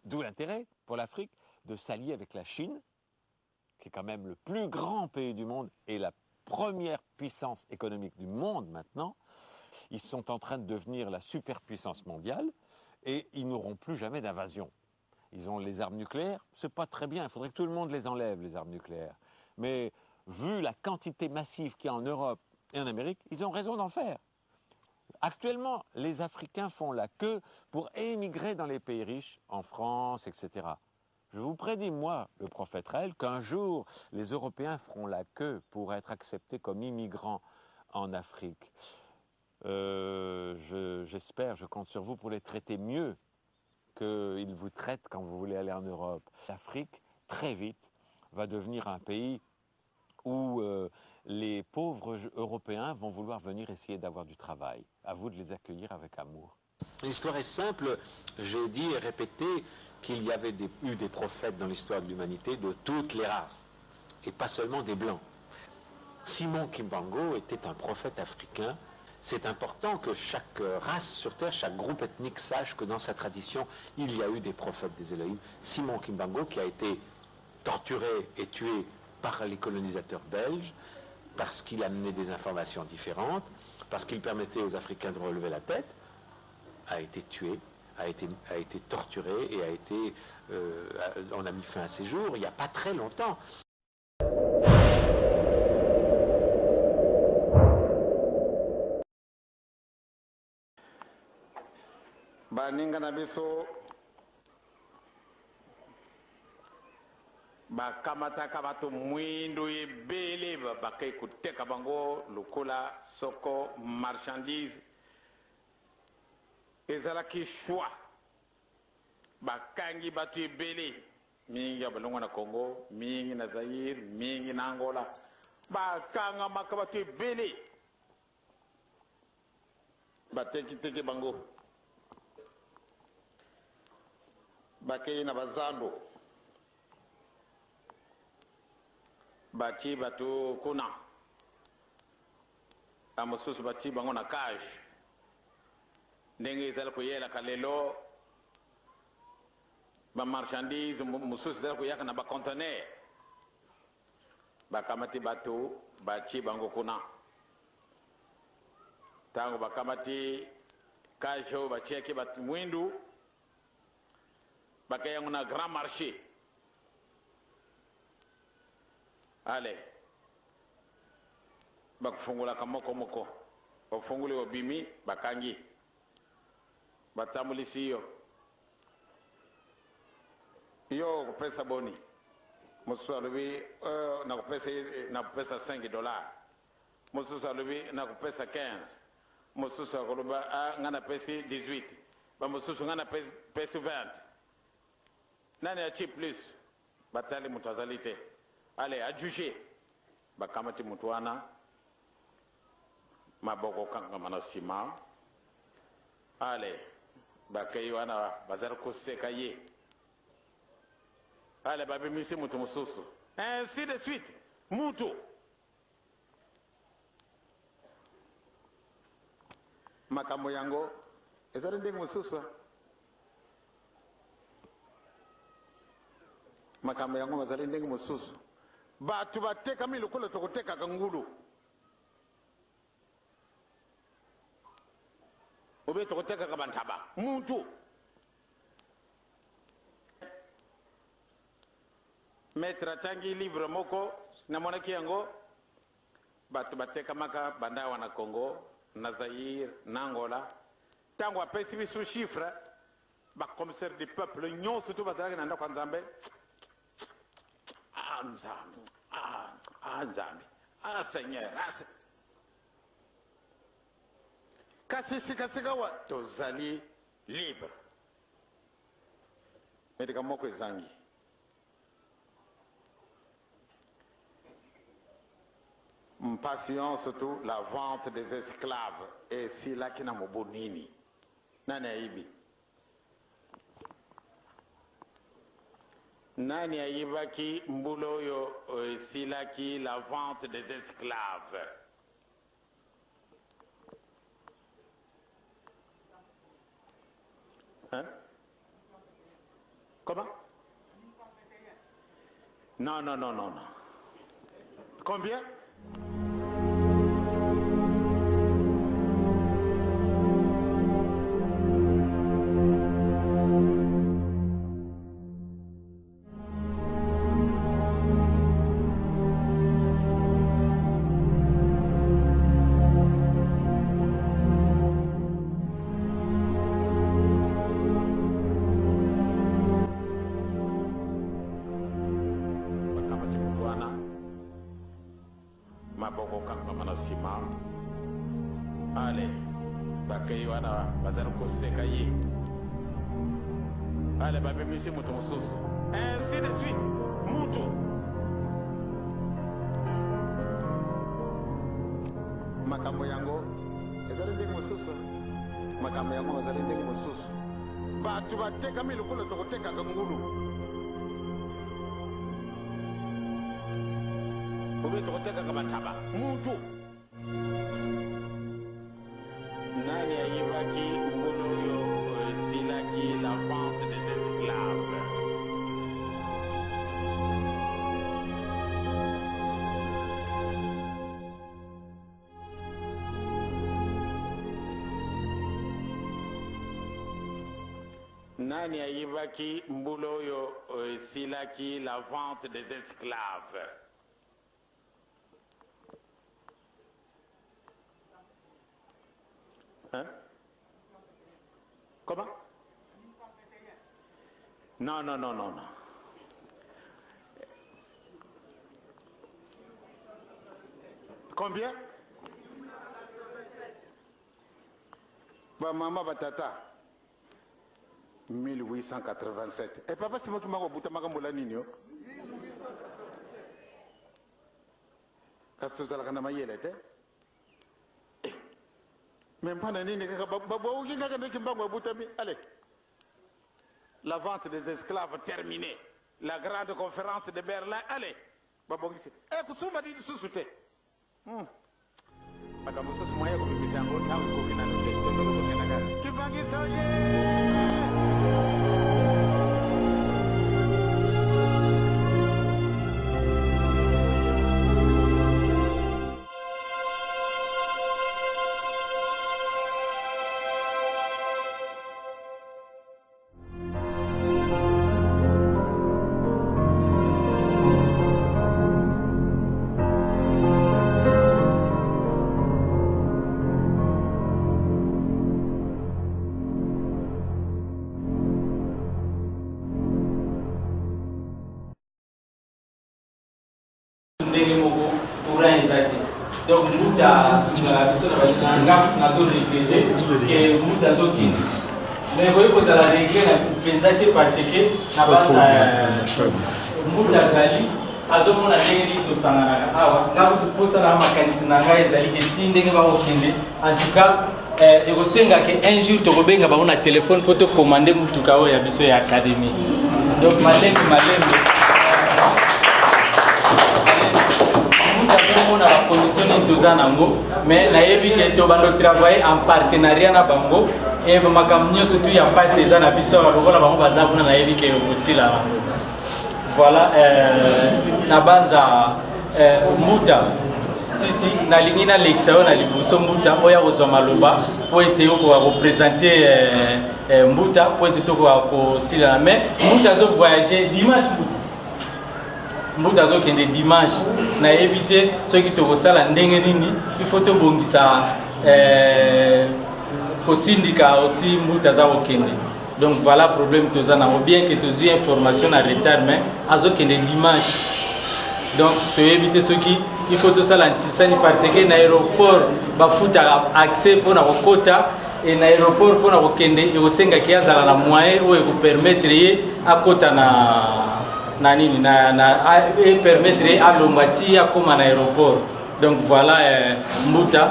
D'où l'intérêt pour l'Afrique de s'allier avec la Chine, qui est quand même le plus grand pays du monde et la première puissance économique du monde maintenant. Ils sont en train de devenir la superpuissance mondiale et ils n'auront plus jamais d'invasion. Ils ont les armes nucléaires, c'est pas très bien, il faudrait que tout le monde les enlève, les armes nucléaires. Mais vu la quantité massive qu'il y a en Europe et en Amérique, ils ont raison d'en faire. Actuellement, les Africains font la queue pour émigrer dans les pays riches, en France, etc. Je vous prédis, moi, le prophète Raël, qu'un jour, les Européens feront la queue pour être acceptés comme immigrants en Afrique. J'espère, je compte sur vous pour les traiter mieux qu'ils vous traitent quand vous voulez aller en Europe. L'Afrique, très vite, va devenir un pays où les pauvres Européens vont vouloir venir essayer d'avoir du travail. À vous de les accueillir avec amour. L'histoire est simple. J'ai dit et répété qu'il y avait eu des prophètes dans l'histoire de l'humanité de toutes les races, et pas seulement des Blancs. Simon Kimbangu était un prophète africain. C'est important que chaque race sur Terre, chaque groupe ethnique sache que dans sa tradition, il y a eu des prophètes des Elohim. Simon Kimbangu, qui a été torturé et tué par les colonisateurs belges, parce qu'il amenait des informations différentes, parce qu'il permettait aux Africains de relever la tête, a été tué, a été torturé et on a mis fin à ses jours il n'y a pas très longtemps. Baningana biso bakamataka bato mwindu ebele bakei kuteka bango lokola soko marchandise ezalaki choix bakangi bato ebele mingi ya balongo na Congo, mingi na Zaire, mingi na Angola, bakangamaka bato ebele batekiteki bango bakei na bazando bati bato kuna amosusu bati bango na cage ndenge ezali koyelaka lelo bamarchandise mosusu ezali koyaka na bacontener bakamati bato bati bango kuna ntango bakamati cage oyo batiaki bato mwindu bakei yango na grand marché. Ale bakufungulaka moko moko ofunguli obimi bakangi batambulisi yo kupesa boni mosusu alobi nakupesa $5, mosusu alobi nakupesa 15, mosusu akoloba nga napesi 18, bamosusu nga napesi 20. Nani achi plus batali mutu azali te. Ale adjuge bakamati mutu wana maboko kangama na nsima ale bakei wana bazali koseka ye ale babimisi mutu mosusu ainsi de suite mutu makambo yango ezali ndenge mosusu makambo yango bazali ndenge mosusu bato batekami lokola tokotekaka ngulu obe tokotekaka bantaba muntu maître atangi livre moko namonaki yango bato batekamaka banda wana Congo na Zaïre na Angola ntango apesi biso chiffre bacommissaire du peuple nyonso to bazalaki na ndako ya Nzambe Nzambe Nzambe Seigneur kasi sikasika wa tozali libre medika moko ezangi mpassion surtout la vente des esclaves et si là qui n'a mobonini nani aibi nani aibaki mbulo yo si là qui la vente des esclaves hein comment non non non non non combien ale bakei wana bazali koseka ye ale babimisi mutu mosusu ainsi de suite mutu makambo yango ezali ndenge mosusu makambo yango bazali ndenge mosusu bato batekami lokola tokotekaka ngulu obe tokotekaka bantaba mutu nani ayibaki ngulu oyo silaki la vente des esclaves nani ayibaki mbulu oyo silaki la vente des esclaves hein? Comment? Non, non, non, non, non. Combien? Bah, maman, batata. 1887. Et papa, c'est moi qui m'a rebouté ma gambola nino. Qu'est-ce que ça la ma yelle était? Même pas allez, la vente des esclaves terminée, la grande conférence de Berlin, allez, eh, kusuma di susute. Madame, ça c'est moyen comme il s'est engagé à donc muda sunga biso na zone éclairée que muda zoki mais voyez que ça la règle na pensate parce que na bata muda zali azomona ndenge to sangana awa ngabu posa na makanisi na ngai zali ke tinde ke ba okende en tout cas et au senga que un jour tu rebenga ba on a téléphone pour te commander mutuka o ya biso ya académie. Donc malembe on a la condition de mais nayebi que to bando travailler en partenariat na bango et makamnyo surtout ya pas ces ans biso ba lokola bango baza kuna nayebi que aussi là. Voilà na banza muta sisi na lingina l'examen na liboso muta oya kozwa maloba po ete ko représenter mbuta po ete to ko sila mais muta zo voyager dimanche mbuta zo kende dimanche na éviter ceux qui to kosala ndenge nini il faut to bongisa ko sindika aussi mbuta za okende. Donc voilà le problème que nous avons. Bien que tu aies information en retard, mais azo kende dimanche. Donc tu éviter ce qui il faut tout ça l'antisani parce que l'aéroport va foutre accès pour la quota et l'aéroport pour la kende et au senga qui a la moyen ou vous permettre à quota na nini na et permettre à l'ombati à comme un aéroport. Donc voilà muta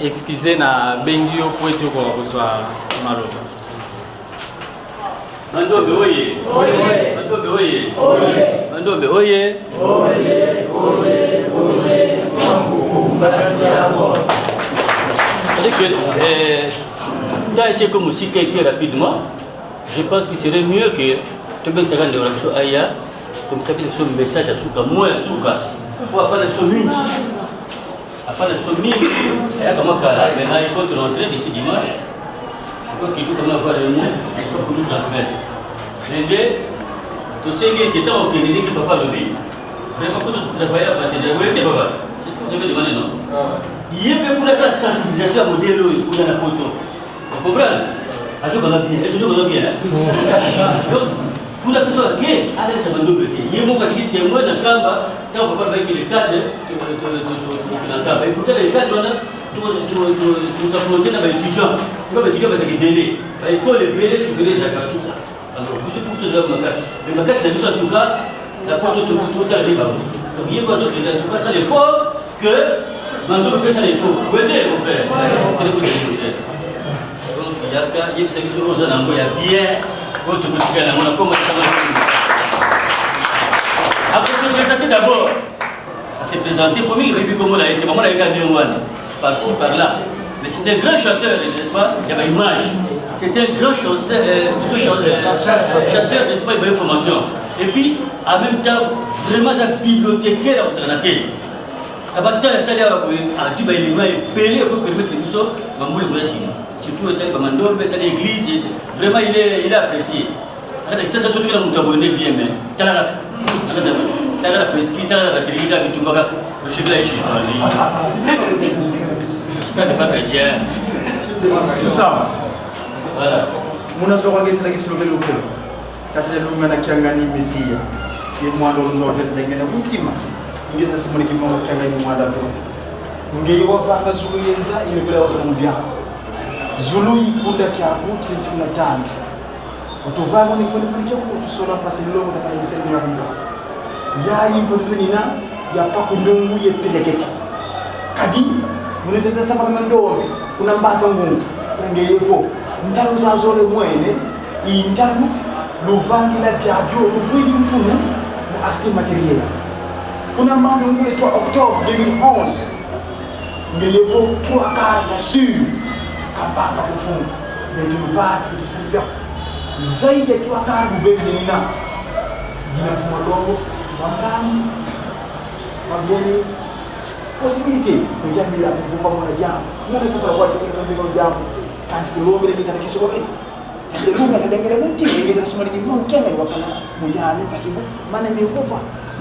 excusez na bengio pour être ko reçoit maloba. Mandobe oye! Mandobe oye! Mandobe oye! T'as essayé comme aussi quelqu'un rapidement. Je pense qu'il serait mieux que tu me dises de l'action ailleurs, comme ça, c'est un message à Souka, moins à Souka, pour faire l'action mine. Afin l'action mine, et là, comment maintenant il compte rentrer d'ici dimanche. Je crois qu'il faut comment avoir le mot pour nous transmettre. Mais tu sais que tu as au Kennedy que papa le dit. Vraiment, quand tu travailles à bâtir, oui, tu vas. C'est ce que vous avez demandé, non? Il y a pour la sensibilisation à modèle pour la photo. Vous comprenez? À ce qu'on a bien, est-ce qu'on a bien? Donc, pour la personne qui a l'air de double, il y a mon cas qui est témoin d'un camp, tant qu'on parle avec les cadres de camp. Et pourtant, les cadres, nous affrontons avec les étudiants. Comme les étudiants, c'est des délais. L'école est belle, c'est que les accords, tout ça. Alors, vous savez pour tous les hommes, mais ma casse, c'est en tout cas, la porte de tout à l'ébauche. Donc, il y a quoi d'autre? En tout cas, ça l'effort que Mando peut faire les cours. Vous voyez, mon frère? Quel est votre frère? Donc, il y a un service aux gens, il y a bien votre quotidien, on a comment ça va. Après, se présenter d'abord. À se présenter, pour moi, il a vu comment il a été. Maman a regardé un one, par-ci, par-là. Mais c'était un grand chasseur, n'est-ce pas? Il y avait une image. C'était un grand chasseur, n'est-ce pas? Il y avait une formation. Et puis, en même temps, vraiment un bibliothécaire au Sénat. Abattant les salaires à du baillement et belé pour permettre les missions, Mamoul le voici. Surtout étant à Mandor, étant à l'église, vraiment il est apprécié. C'est ça surtout que nous abonnés bien, mais t'as la presqu'île, t'as la télévision avec tout le monde. Le chef de la Chine. Je ne suis pas chrétien. Tout ça. Voilà. Mon asso organise la question de l'autre. Quand il y a l'homme qui a gagné Messie, et moi, on doit faire des gains ultimes. Il y a des gens qui ont gagné moi d'avant. Il y a des gens qui ont gagné ça, il y a des gens qui ont gagné. Zulu ikunda kia kuti nzima tano. Utovaa ni kufanikia kutusora pasi lomo takalisema ya kumba. Ya imbo tunina ya pako ndongu ye peleketi. Kadi muneteta sama kama ndobe unambaza mungu. Yange yefo. Ndaru za zole mwene indaru luvangi la biabyo luvidi mfumu mu acte matériel. Unambaza mungu le 3 octobre 2011. Ngeyefo 3 quarts la sur kampanga kufunga ndio baki tusaidia zaidi ya kwa karibu bebe nina jina mfumo dogo mambani mageni possibilité ndio bila kuvuva mwana jambo mwana sasa kwa ndio jambo kanti kulombe ndio kisoke ndio lunga kadengere mti ndio tasmali ni mwa kenga wakana muyani pasibu maana nimekufa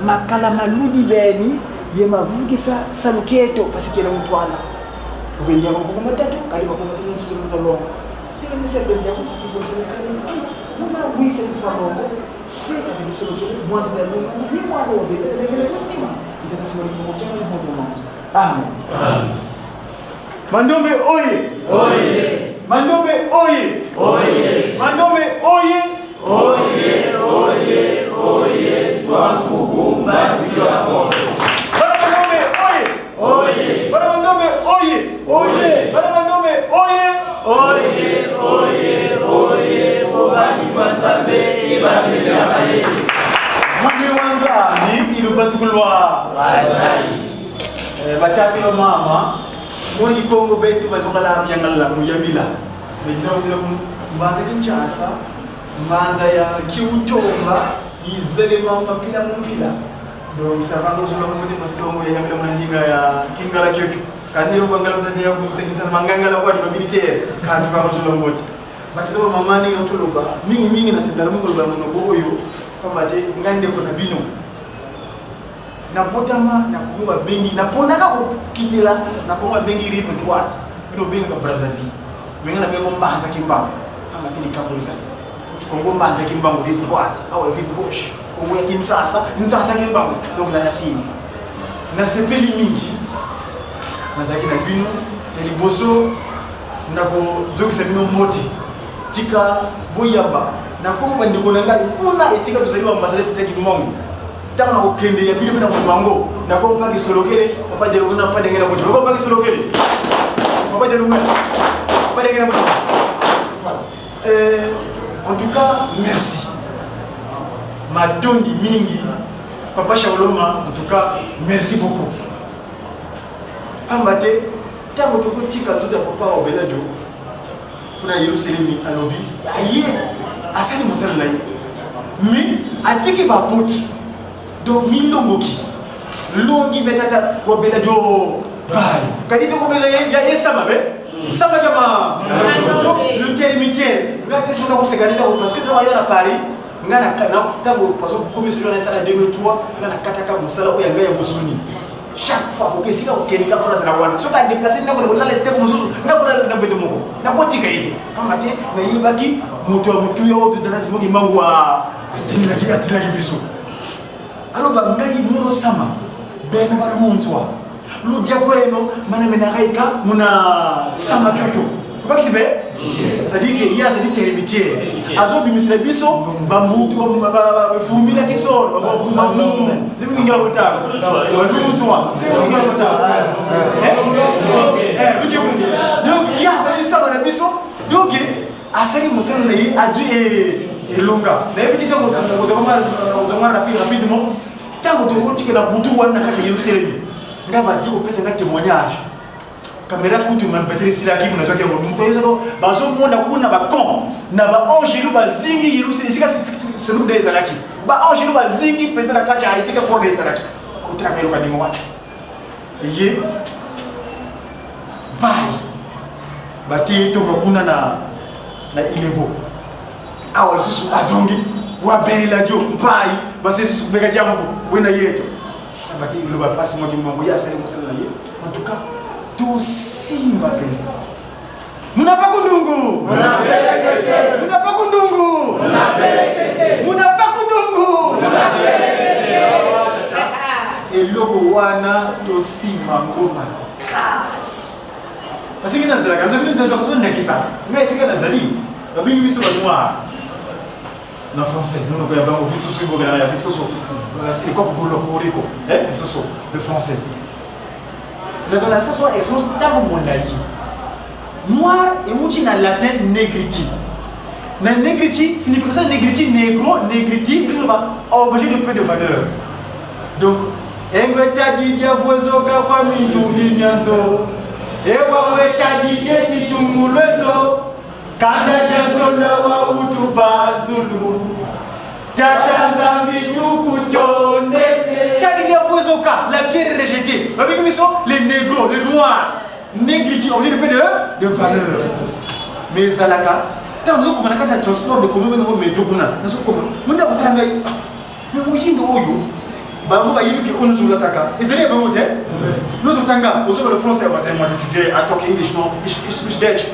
makala maludi beni yemavugisa saluketo pasikela mtwana kuvendia kwa matatu kali kwa matatu nsutu mtalo ile message ndio kwa sababu serikali mwana wisa kwa mambo sasa ni suluhisho mwanzo ndio ni mwana wote ndio ultima ndio nasema ni mmoja wa mmoja mwanzo amen Mandombe oye oye Mandombe oye oye Mandombe oye oye oye oye twakukumbatia Mandombe oye oye Mandombe oye oye Mandombe oye Mami wanzani ilubatukulwa bataki lo mama muri Kongo betu bazongala myangala muyamila mejina mutila mbanza kinchasa mbanza ya kiutonga izele mama kila mumpila donc ça va nous le monde parce que on y a même l'andinga ya kingala kyoki kandi lo bangala tande ya kumsenginsa mangangala kwa ni militaire kandi va nous le monde batilo mama ni ngotoloba mingi na sibala mungu ba munoko oyo pambate ngande ko na bino na potama na kuwa bengi na ponaka ko kitila na kuwa bengi rive droite filo bengi ka Brazzaville menga na bengo mbanza kimbango kama tini kabuza kongo mbanza kimbango rive droite au rive gauche kongo ya Kinshasa kimbango donc la racine na sepeli mingi na zaki na bino na liboso na ko jokisa bino moti tika boyamba na kongo bandiko na ngai kuna isika tuzaliwa mbasale tutaki mongo tama na kokende ya bino na mwango na ko pa kisolokele pa de lungana pa de ngena moto ko pa kisolokele pa de lungana pa de ngena moto voilà en tout cas merci matondi mingi papa Shaoloma en tout cas merci beaucoup pambate tango to kutika tuta papa obelajo kuna Yerusalemi alobi aye asali mosala na ye mais atiki ba poti donc milongoki longi betata obelajo bye kadi to ko bela ya sama be sama kama donc le termitier ngate sona ko seganita parce que to ayona Paris ngana na tango parce que comme ce jour na sala 2003 ngana kataka mosala o yanga ya musuni chaque fois ko kesika ko kenika fona sala wana so ka déplacer na ko la leste ko mususu na fona na beto moko na ko tika ite kamate na yibaki muto yo to dana zimoki mangu wa tinla ki biso alors ba ngai muno sama bena ba lunzwa lu dia ko eno mana mena kaika muna sama kyoto ba sibe c'est-à-dire que il y a cette termitier azo bimisle biso bambutu ba fumila kisoro ba bumamu dimi ngira kutaka walunzwa c'est ngira kutaka donc il y a cette sama na biso donc asali musana na yi adu et longa na petit temps on va rapidement tango to kotike na butu wana kaka Yerusalemi ngaba diko pesa na témoignage caméra kutu ma batterie sila ki mnazoka ngo mtoyo bazo mona kuna ba kon na ba angelu ba zingi Yerusalemi sika c'est nous des alaki ba angelu ba zingi pesa na kacha isika pour des alaki utraka yo kadimo wati ye bai bati to kuna na ilebo awal susu azongi wa bela jo mpai basi susu bega jamu wena yeto bati lo ba pasi mo kimbo ya sale musala ye en tout cas tout si ma pensa muna pa kundungu muna belekete muna pa kundungu muna belekete muna pa kundungu muna belekete eloko wana to si mangoma kasi parce que nazala quand je viens de sortir de kisa mais c'est que nazali babingi biso ba noir na français nous ko ya ba biso so ko ya biso so c'est comme pour le biso so le français les organisations expose tango mondai noir et muti na latin negriti na negriti signification negriti negro negriti il va objet de peu de valeur donc engweta didia vozoka kwa mitungi nyanzo ewa weta didia titumulwezo kanda janzo na wa utuba zulu tata zambi tukutonde tadidia vozoka la pierre rejetée avec les négros les noirs négriti objet de peu de valeur mais zalaka tant que comme on a transport de commun dans métro kuna naso comme munda kutanga mais mujindo oyo bango ba yibi ke onzu lataka ezali bango te nous otanga ozo le français parce que moi j'étudiais à talk English non ich speak Dutch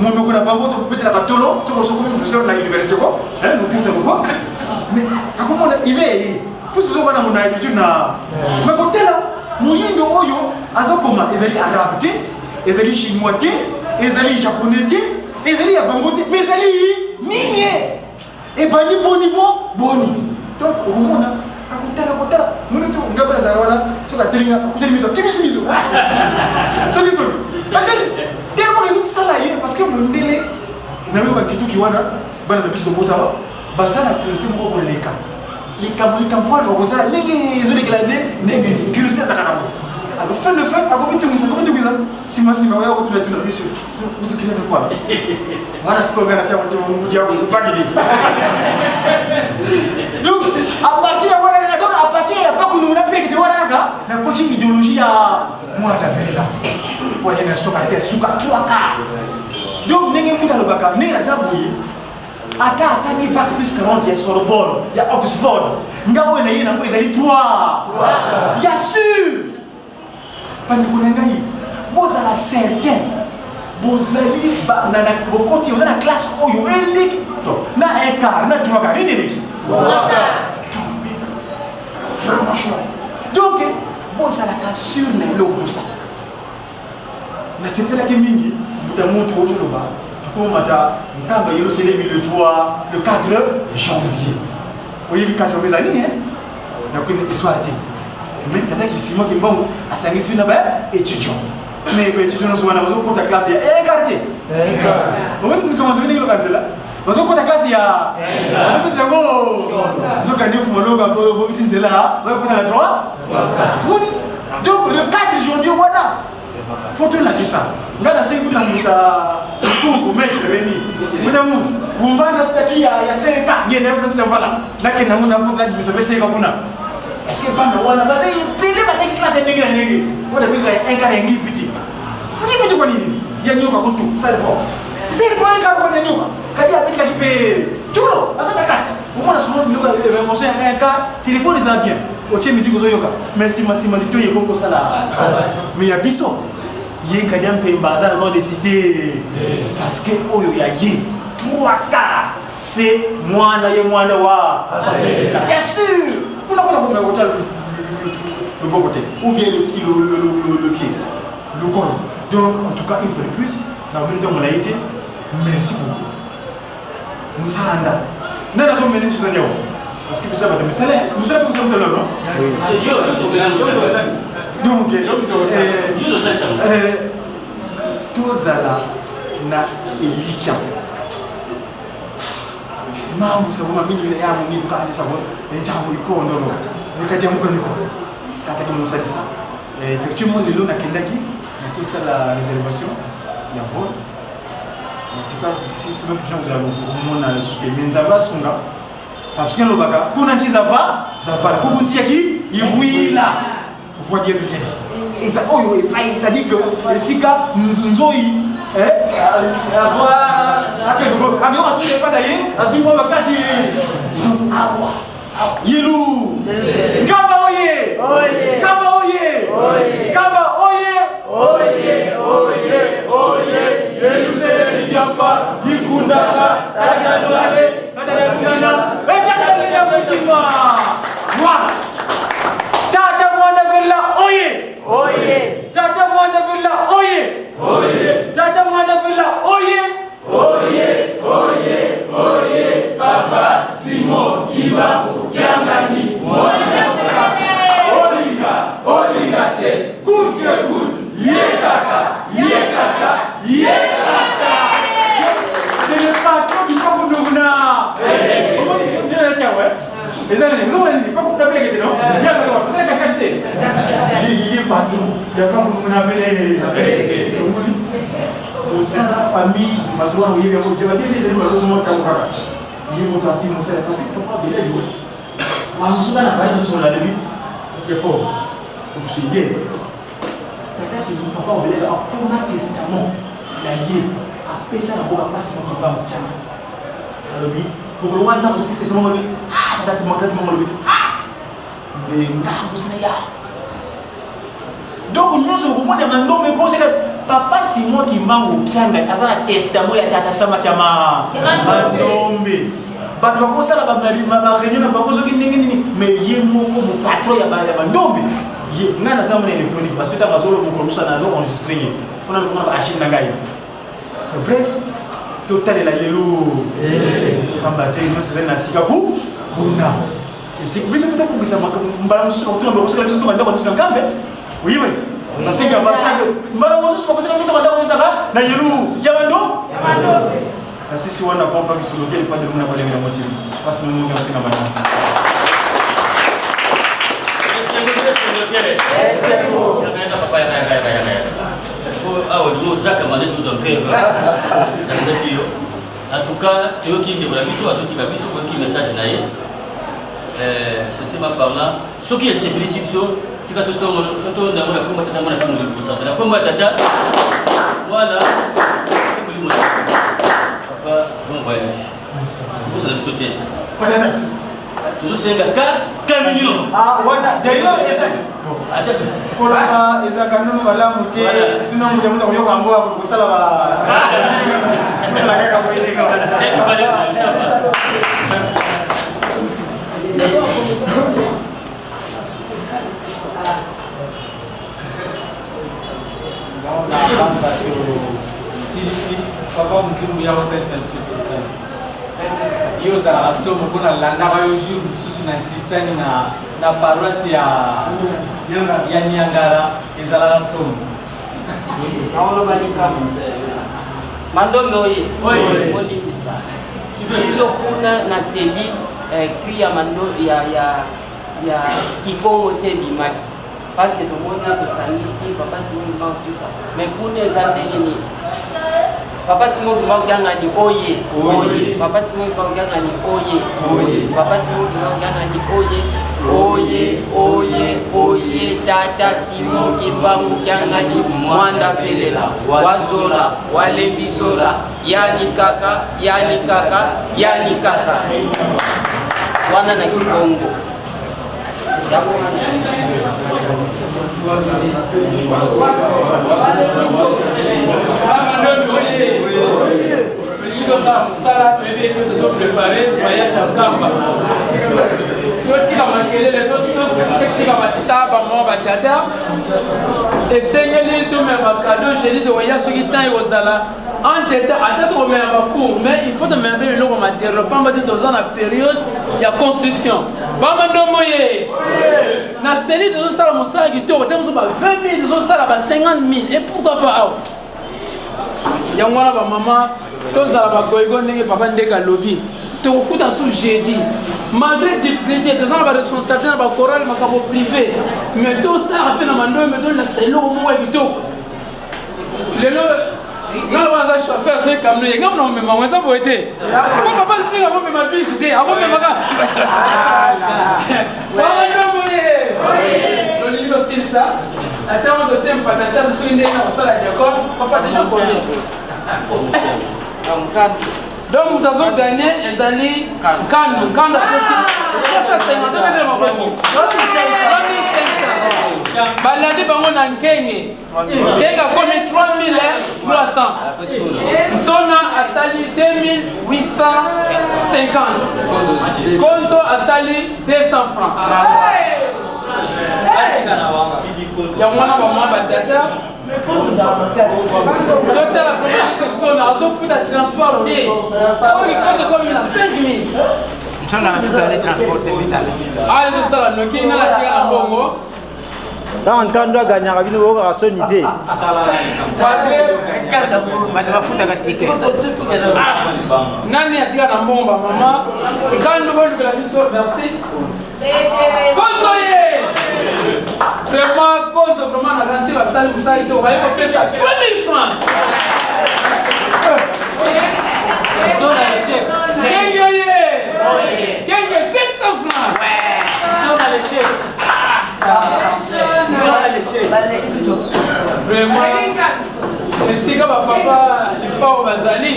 mon kuna bango to peut-être la batolo to ozo comme professeur na université ko hein nous putain ko mais comment ils parce que on a mon étude na mais kotela muyindo oyo azokoma ezali arabe te ezali chinois te ezali japonais te ezali ya bango te mais ezali nini et bani boni donc on a akutala munutu ngabala za wana soka telinga akuteli miso kimisi so tellement que ça là parce que mon délai na même pas kitu kiwana bana na biso motama baza na curiosité moko koleka likambo fana bakosala ndenge ezolekela ndenge ni curiosité ezaka nango alors fin de fin akobitungisa sima oya kotuna monsieur vous écrivez avec quoi wana sikobe na sia mudia ubagidi donc à partir ya bakununa pekete wana kaka na coaching idéologie ya mwanda velela oye na soka te suka 3 donc ndenge muta lobaka ndenge naza boye ata ni bac plus 40 ya Sorbonne ya Oxford ngawe na ye nango ezali 3 ya sûr bandeko na ngai bozala certain bozali bokoti oza na classe oyo eleki na un quart na 3 quarts nini eleki franchement donc bozalaka sûr na eloko tosala nasepelaki mingi muta mutu otoloba tukomata nkamba yelo selemi le 4 janvier oyebi 4 janvier ezali nakoni histoire te mais nataki simo kimbongo asangisi na ba étudiant mais étudiant no sona bazo kota classe ya écarté on commence venir le cancela bazo kota classe ya bazo kota ngo zo kanif molonga bo bisinzela ba kota la 3 donc le 4 janvier voilà photo la kisa ngala sengu na muta kungu mettre remi muta muntu umvana staki ya 5 ans ngene ko tsa vala lakini namuna mutla bisabese ka kuna est-ce que banda wana basi pili bataki classe ndenge na ndenge wala bika un quart ngi petit kwa nini ya nyoka kuntu sasa kwa un quart kwa nyoka kadi apita kipe chulo asa nakati umona sumo nyoka emotion ya un quart téléphone za bien oche musique ozoyoka merci masima litoye kongo sala mais ya biso ye kadi ampe bazana dans des cités parce que oyo ya ye 3 quarts c'est mwana wa bien sûr kuna hotel le bon côté ou bien le kilo le pied le col donc en tout cas une fois de plus dans le temps on a été merci beaucoup Msanda nana so meni chizanyo parce que ça va te mesale musala pour ça tout à l'heure donc tozala na elika mambo sabuma mini ya mungu tukaje sabona ntambo iko ndono nikati amuka niko kata kama musalisa effectivement lelo na kendaki na tout ça la réservation il y a vol en tout cas d'ici semaine prochaine vous allez mona le souke menzava sunga parce que lobaka kuna ntiza va kubunti yaki ivuila voix dire que et ça oyo et pas c'est-à-dire que sika nzonzoi avoir akego avion asule pas d'ailleurs atumo bakasi awa yelu kamba oye kamba oye kamba oye yelu sele biamba dikundala tagadolale kadalungana ekadalina mutima voilà tata mwanda villa oye tata mwanda villa oye tata mwanda villa oye papa Simon Kibabu Kiangani Mwanda Olinga te good yekaka c'est le patron du peuple Nouna les années vous avez pas pour la blague non il y a ça vous avez acheté il est patron il y a pas pour Nouna belé la famille maswa où il y a beaucoup de gens qui disent que nous sommes camarades il y a aussi mon frère parce que papa il est joué Mamsuka na pas sur la limite que quoi comme c'est bien c'est-à-dire que papa on veut comment testament la lié après ça la boka passe mon papa mchana alors oui pour le moment dans ce testament lui ça te montre mon lui mais ngabusna ya donc nous sommes au monde maintenant mais considère papa Simon Kimbangu Kianga azana testament ya tata sama kama mandombe bato bakosala ba réunion na bakozo kinini mais ye moko mo patron ya mandombe ye ngana sama na électronique parce que ta bazolo mo komisa na enregistrer fona ko na archive na ngai bref total la yelo kamba te no c'est na sikaku kuna et c'est plus peut-être pour que ça mbala musu ko tuna bakosala biso to banda ko musu kambe oui oui nasika bachaga mbala musu ko bakosala biso to banda ko musu na yelo ya mando na sisi wana pompa kisulogeli kwa jamii na kwa jamii motivu basi Mungu amsina maana en tout cas, tu qui est la mission, tu as vu ce message naïe. C'est ma parlant. Ce qui est civilisé, c'est que tout le monde a la combat tata. Voilà. Papa, bon voyage. Vous allez me sauter. Toujours c'est un gars 4 millions. Ah, voilà. D'ailleurs, kolaka ezaka nunu malamu te sino muda muda kuyoka mboa kusala ba kusala kaka boyeka si savoir mzungu ya 7 yo za somo kuna landa ba yo jour susu na tisani na paroisse ya Niangara ezala somo naolo balika mandombe oye olibisa izo kuna na seli cria mando ya kikongo se bimaki parce que tout le monde a sangisi papa simo ba tout ça mais kuna eza ndenge papa simo ba ganga ni oye papa simo ba ganga ni oye papa simo ba ganga ni oye tata simo kimbangu kyangani mwanda felela wazola walembisola yani kaka wana na kikongo essayez de mettre un cadeau, j'ai dit de voyager ce qui t'a aux ala. Entre temps, à tête remettre un cours, mais il faut de mettre le logo matériel. Pas mettre dans la période, il y a construction. Pas mettre moyen. Na série de nos salles, mon salaire qui tourne, on a 20 000, nos salles à 50 000. Et pourquoi pas? Il y a moi là, maman, tous à la goïgon, papa ndeka lobby. Tu recoutes dans ce jeudi. Malgré des difficultés, tu as la responsabilité dans la chorale, dans le privé. Mais tout ça, après, dans le monde, me donne l'accès. Le moment où il est quand on a chauffeur, c'est comme nous, il y a un même moment, ça peut être. Papa, c'est avant ma vie, c'est avant ma vie. Je dis ça. Attends, de temps, pas d'attendre, sur une des gens, d'accord. Papa, déjà connu. Donc nous avons gagné les années quand la ça c'est un balade bango na nkenge kenga comme 3300 zona asali 2850 konzo asali 200 francs ya mwana ba mwa batata docteur la première section na zo futa transport bien on il compte comme 5000 nsona futa les transport vital allez ça la noki na la tia na bongo tant quand doit gagner avec nous au sonité nani atia na mbomba mama quand nous voulons la biso merci Konsoye vraiment Konso vraiment na kasi ba sali musali to ba yo pesa 2000 francs zona le chef Kenge 700 francs zona le chef vraiment c'est comme papa du fort bazali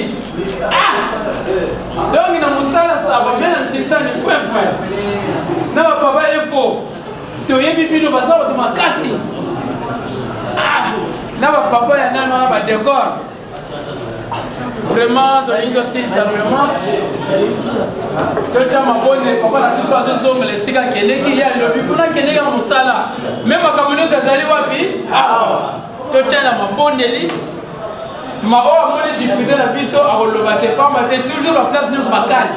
donc na musala ça va même ça ne faut pas na papa info to yebi bino bazalo de makasi na papa ya nano na ba décor vraiment dans une dossier ça vraiment to chama bonne papa na biso azo sombe le sika keneki ya lobi kuna keneka musala même akamino zazali wapi to chana mabondeli ma o amone diffuser na biso akoloba te pamba te toujours la place news makali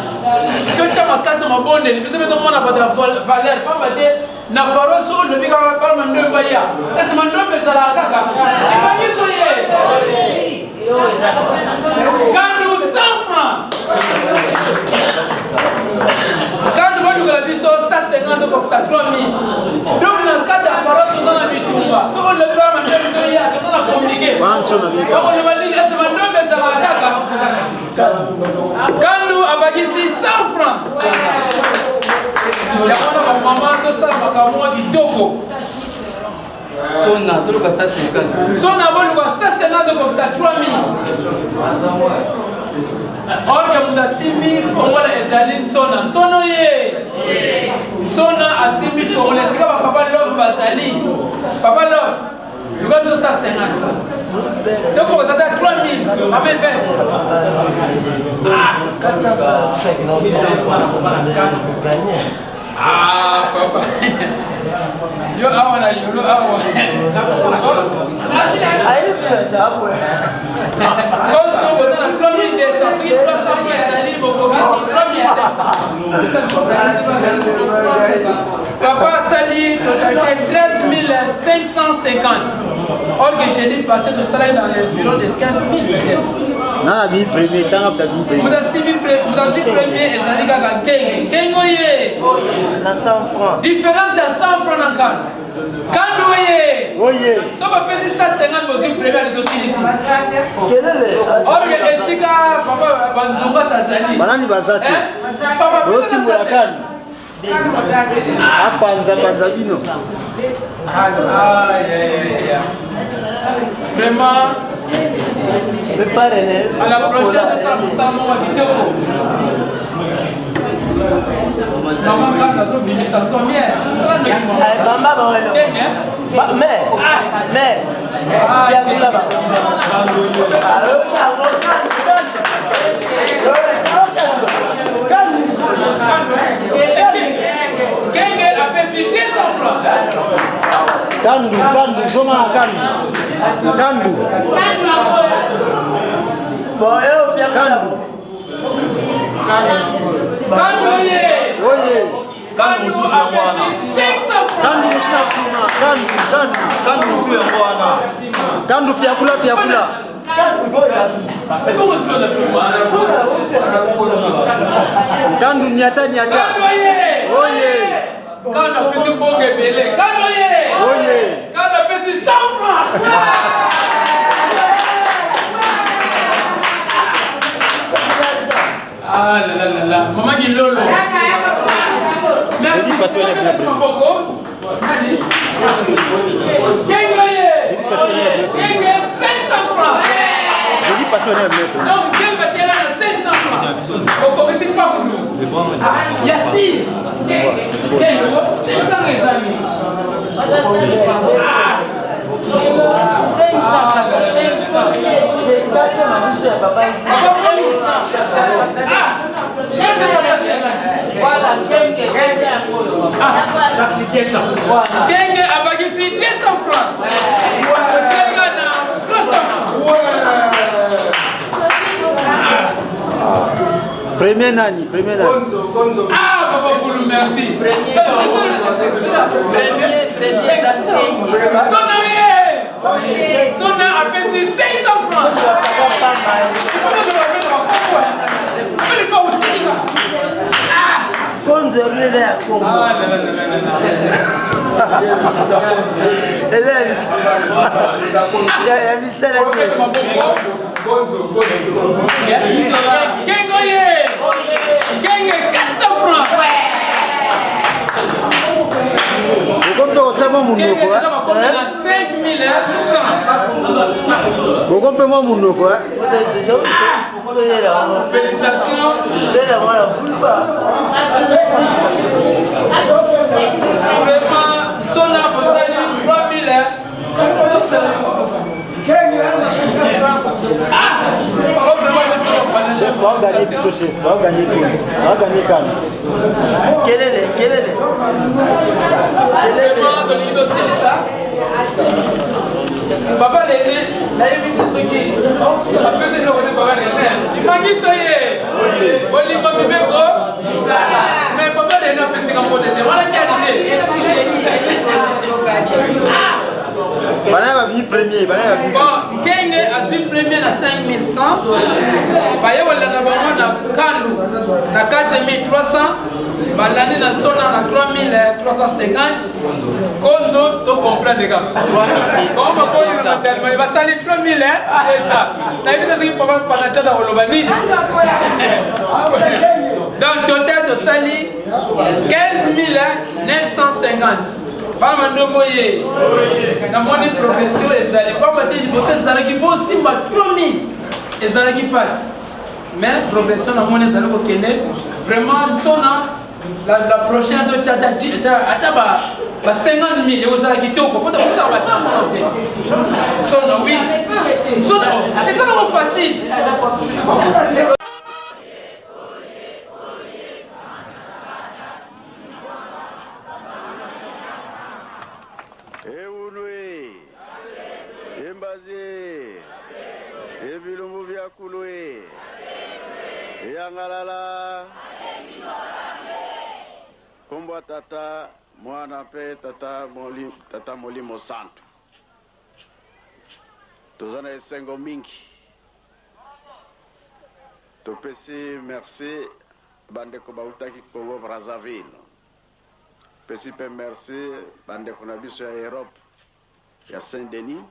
to chama kasa mabondeli biso beto mona ba valeur pamba te na paroisse o lobi ka ba mando baya est-ce mando bezala kaka ibangizo ye kandu francs. Quand nous voyons la biso, ça 50 donc ça 3000. Donc dans le cas d'apparence, on a mis tout bas. Si on le peut manger, on a communiqué. On le va dire, c'est maintenant, mais ça va quand nous avons ici 100 francs, il y a un maman de ça, qui toko. Son a tout le ça 50. Son a bon ça c'est là donc ça 3000. Or que nous a 6000 francs on les alines sona. Sono ye. Sona a 6000 francs on les sika papa love basali. Papa love. Nous avons ça 50. Donc on a 3000. Ça fait 20. Ah papa. Yo awana yo awa. Quand on vous a la première descente, il doit s'envoyer à l'île au premier 700. Papa Sali, totalité 13 550. Or que j'ai dit passer de salaire dans les environs de 15 000 peut-être. Non, la vie premier temps, la vie premier. Vous avez premier et ça dit qu'à Kengo. Kengo ye. La 100 francs. Différence à 100 francs dans Kano. Kano ye. Oye. Ça va peser 150 mesures premières de dossier ici. Quel est le? Or que les Sika, papa, Banzonga Sazali. Banani bazate. Papa, Oti mulakan. Apanza Bazabino. Vraiment. Préparez-les. À la prochaine, ça nous sommes à Kitoko. Maman, quand nous sommes venus, ça tombe bien. Ça n'est pas Bamba, mais. Il y a vu là-bas. Kenge a payé 200 francs. Kandu, Joma Kandu. Kandu. Kandu. Kandu ye. Oye. Kandu a payé 500 francs. Kandu mshina suma. Kandu usu ya bwana. Kandu piakula. Kandu niata. Kandu ye. Oye. Kandu a payé bonge bele. Kandu ye. Oye. Kandu a payé 100 francs. Ah là là là là. Maman dit lolo. Merci. Kengo ye. Kengo 500 francs. Je dis passer au nez. Donc Kengo va tirer 500 francs. Vous connaissez pas pour nous. Yassine. Kengo 500 les amis. 500. Voilà, Kenge a bagisi 200 francs. Kenge na 300 francs. Premier nani. Ah, Papa Boulou, merci. premier. Son a payé 500 francs. Il faut aussi dire. Konzo mlele ya Kongo. Ah là là là là là. Ya misala ni. Kengo ye. Kenge 400 francs. Bokompe otsama munoko. Kenge kama kwa 5100. Bokompe mo munoko. Félicitations. Vraiment, son a posé 3000. Chef, va gagner plutôt chef. Va gagner calme. Quel est Vraiment, de l'île aussi, ça. Papa l'aîné, là il y a des trucs qui après c'est genre de papa l'aîné. Magi soye. Olimba bibeko. Mais papa l'aîné a fait 50 potes de voilà qui a dit. Bana va venir premier, bana va venir. Bon, Kenge a su premier na 5100. Baye wala na bango na Kandu na 4300. Balani na Sona na 3350. Konzo to comprendre les gars. Bon, ma boy na tellement il va salir 3000 et ça. Na évidemment ce qui peut pas panacha da Olobani. Donc total de sali 15 950. Parle de moyen. Na moni progression ezali pas maté liboso ezali ki po simba 3000 ezali ki passe. Mais progression na moni ezali ko kende vraiment sona la prochaine de tchata ataba ba 50 000 ezali ki toko pour ba transporter. Sona oui. Sona ezali ko facile. Yangalala Kombo tata mwana pe tata molimo santo tozana esengo mingi topesi merci bandeko bautaki Congo Brazzaville pesi pe merci bandeko na biso ya Europe ya Saint-Denis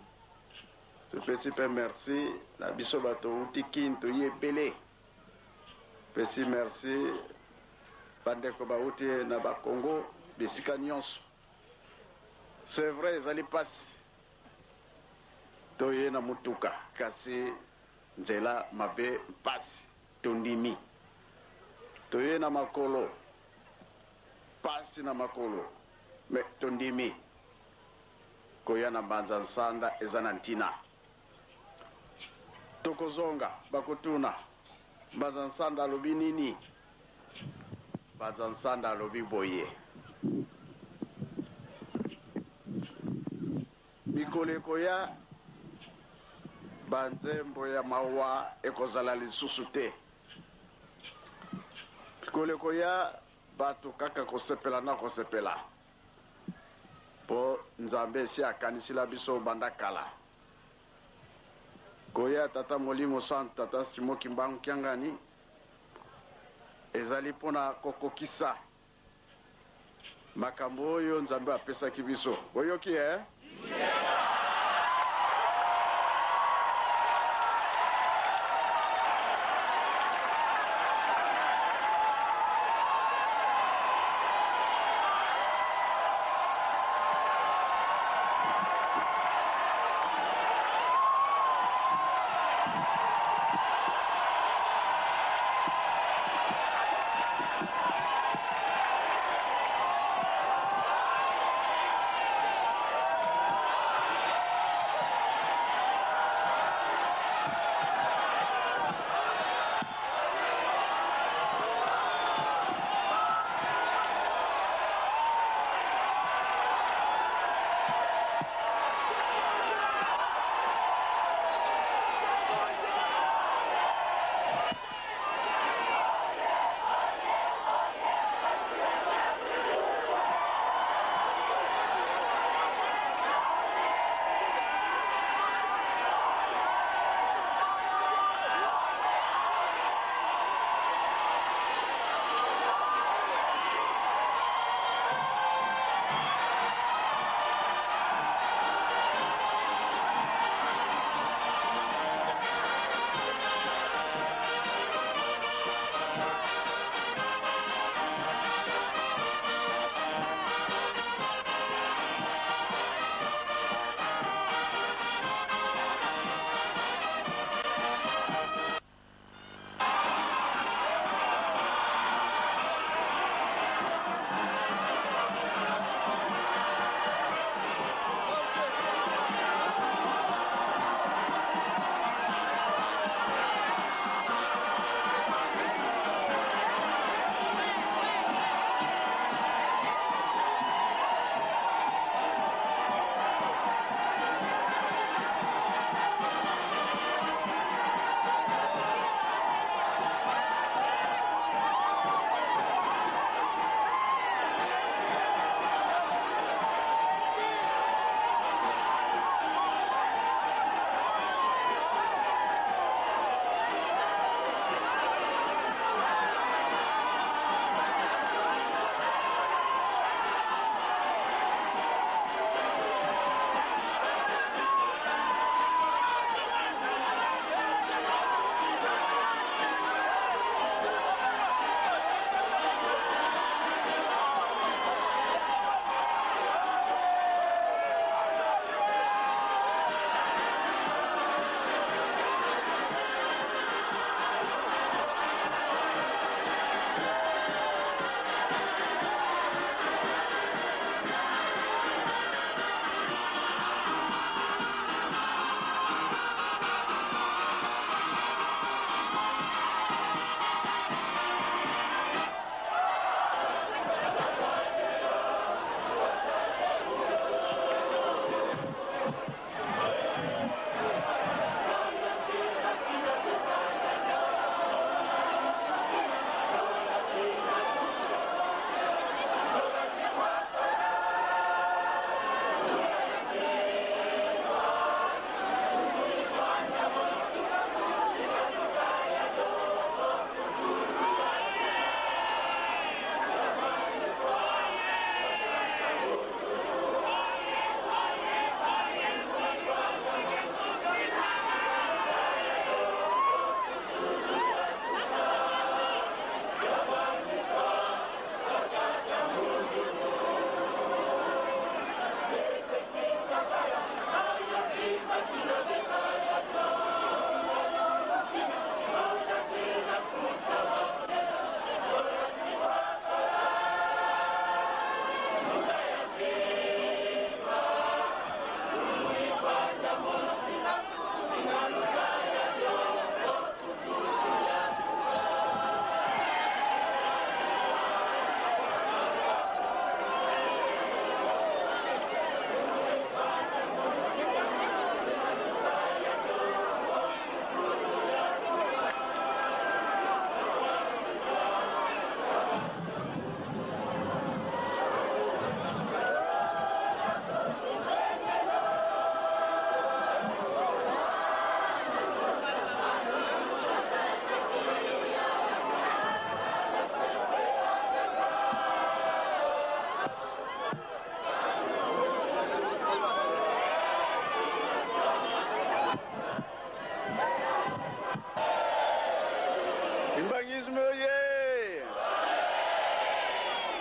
topesi pe merci na biso bato uti Kintu yebele pesi merci bandeko bauti na ba Congo bisika nyonso c'est vrai ezali pasi toye na mutuka kasi nzela mabe pasi tondimi toye na makolo pasi na makolo me tondimi koya na banza nsanda ezana ntina tokozonga bakotuna Bazansanda alobi nini Bazansanda alobi boye Mikoleko ya banzembo ya mawa ekozala lisusu te Mikoleko ya bato kaka kosepela na kosepela po nzambe si akanisila biso banda kala Koya tata molimo sant tata simoki mbangu kiangani ezali pona kokokisa makambo oyo nzambe apesaki biso boyoki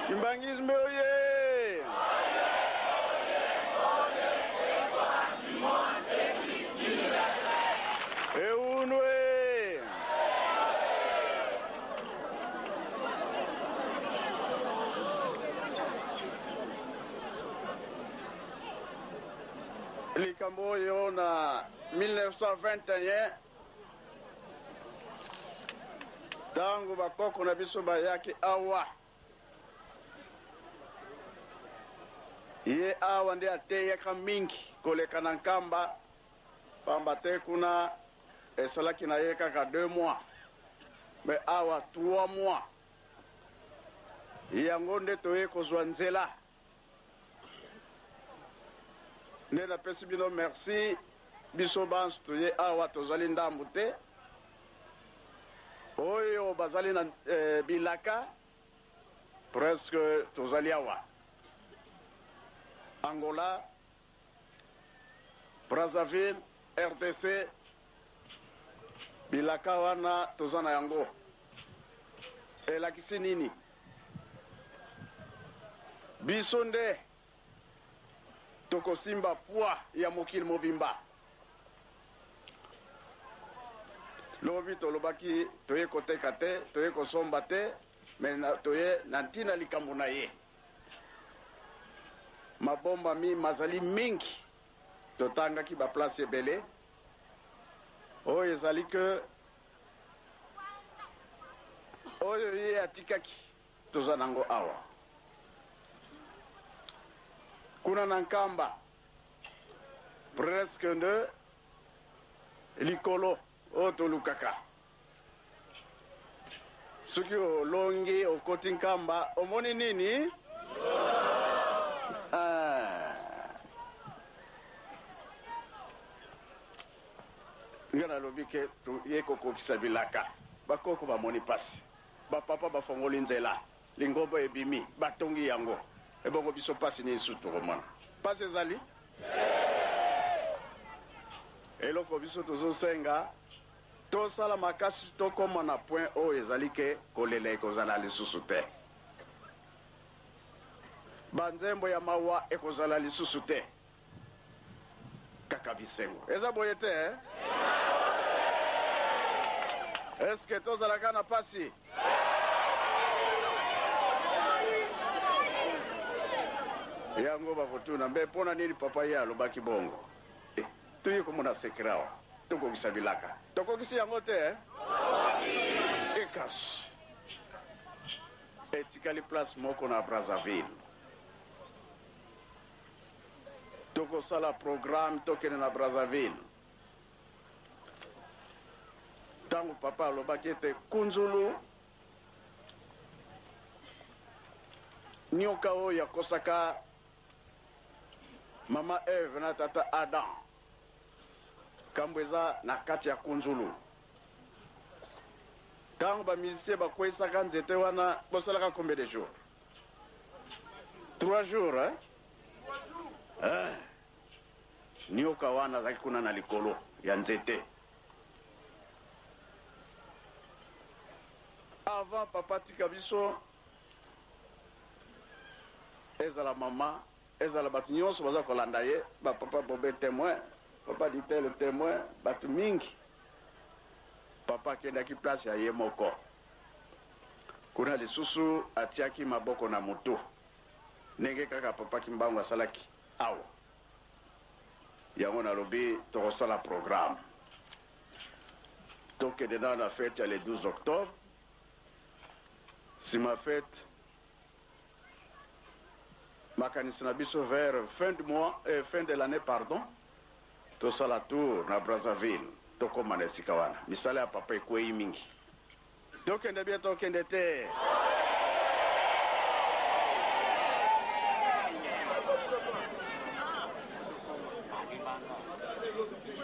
Kimbangizme oye! Eunwe! Likambo oyo na 1921 tango bakoko na biso bayaki awa ye awa nde ateyaka mingi koleka na nkamba pamba te kuna esalaki na ye kaka 2 mois me awa 3 mois yango nde toye kozwa nzela nde napesi bino merci biso banso toye awa tozali ndambu te oyo bazali na bilaka presque tozali awa Angola, Brazzaville, RDC, bilaka wana tozana yango elakisi nini biso nde tokosimba poa ya mokili mobimba lobi tolobaki toye koteka te toye kosomba te me toye na ntina likambo na ye mabomba mazali mingi totangaki baplace ebele oyo ezali ke oyo ye atikaki toza nango awa kuna na nkamba presque nde likolo oyo tolukaka soki olongi okoti nkamba omoni nini nga nalobi ke ye kokokisa bilaka bakoko bamoni pasi bapapa bafongoli nzela lingombo ebimi batongi yango ebongo biso pasi ni esu tokomona pasi ezali eloko biso tozosenga tosala makasi tokoma na point oyo ezali ke kolela ekozala lisusu te banzembo ya mawa ekozala lisusu te kaka bisengo eza boye te eske tozalaka na pasi yango bakotuna mbe mpona nini papa ye alobaki bongo toye komona sekre awa tokokisa bilaka tokokisi yango te ekasi etikali place moko na Brazzaville tokosala programme tokende na Brazzaville tango papa alobaki ete kunzulu nioka oyo akosaka mama Eve na tata Adam kambo eza na kati ya kunzulu tango bamusicien bakwesaka nzete wana bosalaka combien de jours 3 jours nioka wana azalaki kuna na likolo ya nzete avant papa tika biso ezala mama ezala bato nyonso baza kolanda ye bapapa bobe témoin papa ditele témoin bato mingi papa akendaki place ya ye moko kuna lisusu atiaki maboko na moto ndenge kaka papa kimbangu asalaki awa yango nalobi tokosala programme tokende na na fete ya le 12 octobre si ma fête makanisi na biso vers fin de l'année pardon tosala tour na Brazzaville tokoma na esika wana misala ya papa ekwei mingi tokende bie tokende te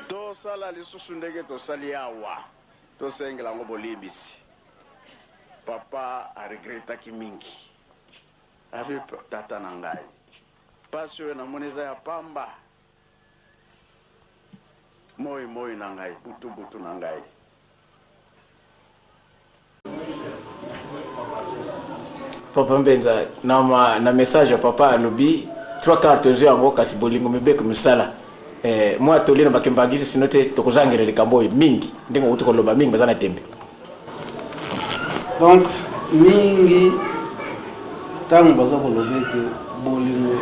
tosala lisusu ndenge tosali awa tosengela yango bolimbisi papa aregretaki mingi avi tata na ngai pasi oyo namoni eza ya pamba moi na ngai butu na ngai papa mbenza na message ya papa alobi 3 cartes yango kasi bolingo mibeko misala moi tolina bakembangisi sinote tokozangela likambo mingi ndingo kuti koloba mingi bazana tembe. Donc mingi tangu baza kolobeke bolingo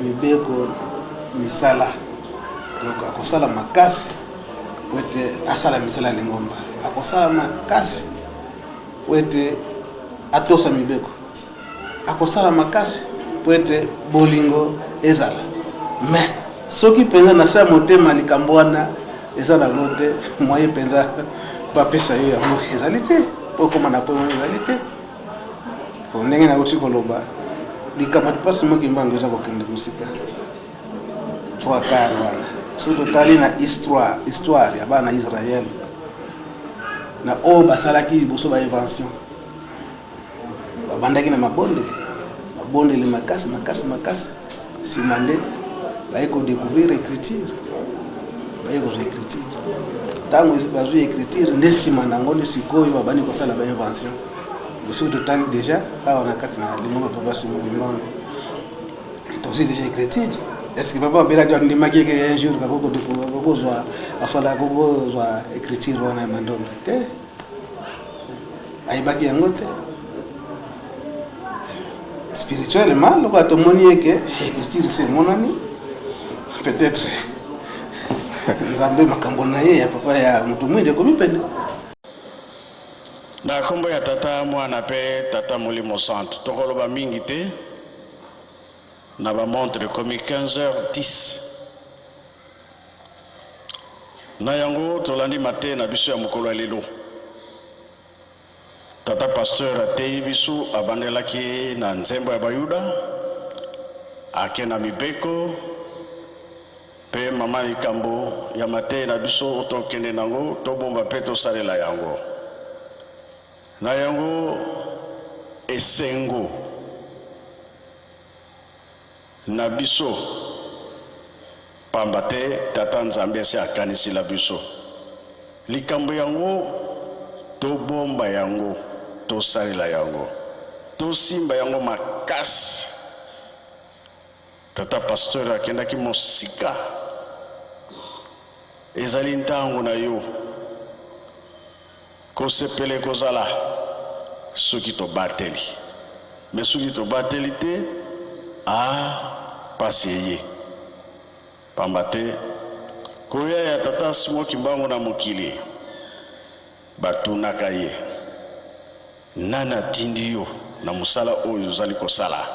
mibeko misala donc akosala makasi wete asala misala lingomba akosala makasi wete atosa mibeko akosala makasi wete bolingo ezala mais soki penza na sa motema likambo wana ezala lote moye penza bapesa yo yango ezali te okoma na pomo ezali te po ndenge na uti koloba likambo pasi moki mbango eza kokende musika 3 quarts wana so totali na histoire ya bana Israël na o basalaki boso ba invention babandaki na mabonde le makasi simande baiko découvrir écriture baiko écriture tango bazo écriture ndesima nango ndesikoyo babani kosala ba invention boso totali déjà on a katina lingoma papa simo bimbango to aussi déjà écriture. Est-ce que papa bela jwa ndimaki ke un jour bakoko découvrir asala kokozwa écriture wana mandom te ayibaki yango te spirituellement le quoi moni que écriture c'est mon ami peut-être nzambe makambo na ye ya papa ya mtu mwinde komipende na kombo ya tata mwana pe tata molimo centre tokoloba mingi te na ba montre comme 15h10 na yango tolandi matin na biso ya mokolo lelo tata pasteur atei biso abandelaki na nzembo ya bayuda ake na mibeko pe mama likambo ya mate na biso tokende nango tobomba pe tosalela yango na yango esengo na biso pamba te tata nzambe asi akanisi la biso likambo yango tobomba yango tosalela yango tosimba yango makasi tata pasteur akendaki mosika ezali ntango na yo kosepele kozala soki tobateli me soki tobateli te pasi eye pamba te koya ya tata Simo Kimbangu na mokili batunaka ye nana tindi yo na musala oyo ozali kosala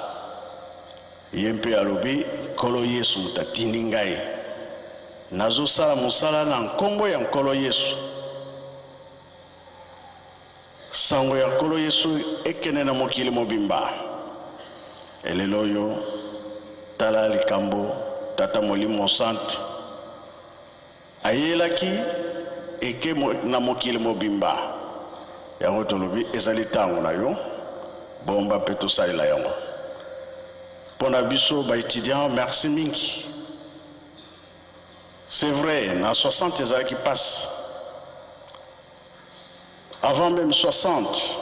ye mpe alobi nkolo Yesu mutatindi ngai nazosala musala na nkombo ya nkolo Yesu sango ya nkolo Yesu ekene na mokili mobimba elelo yo tala likambo tata molimo centre ayelaki eke na mokili mobimba yango tolobi ezali tango na yo bomba pe tosalela yango pona biso ba étudiant merci mingi c'est vrai na 60 ezali qui passe avant même 60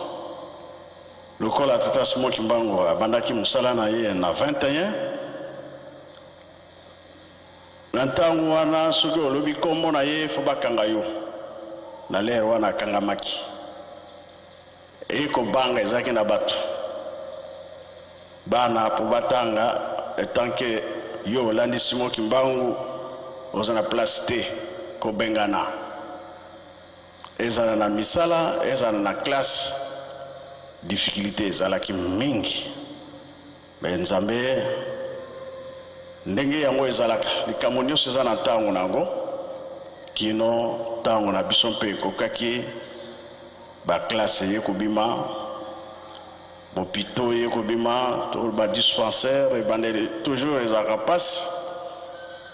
le col à tata Simo Kimbangu abandaki musala na ye na 21 nantango wana soki olobi kombo na ye fo bakanga yo na lere wana akangamaki ekobanga ezalaki na bato bana po batanga etanke yo olandi Simo Kimbangu oza na place te kobengana ezala na misala ezala na classe difficulté ezalaki mingi me nzambe ndenge yango ezalaka likambo nyonso eza na ntango nango kino ntango na biso mpe ekokaki baklase ye kobima bopito ye kobima to badispensaire ebandeli toujours ezalaka mpasi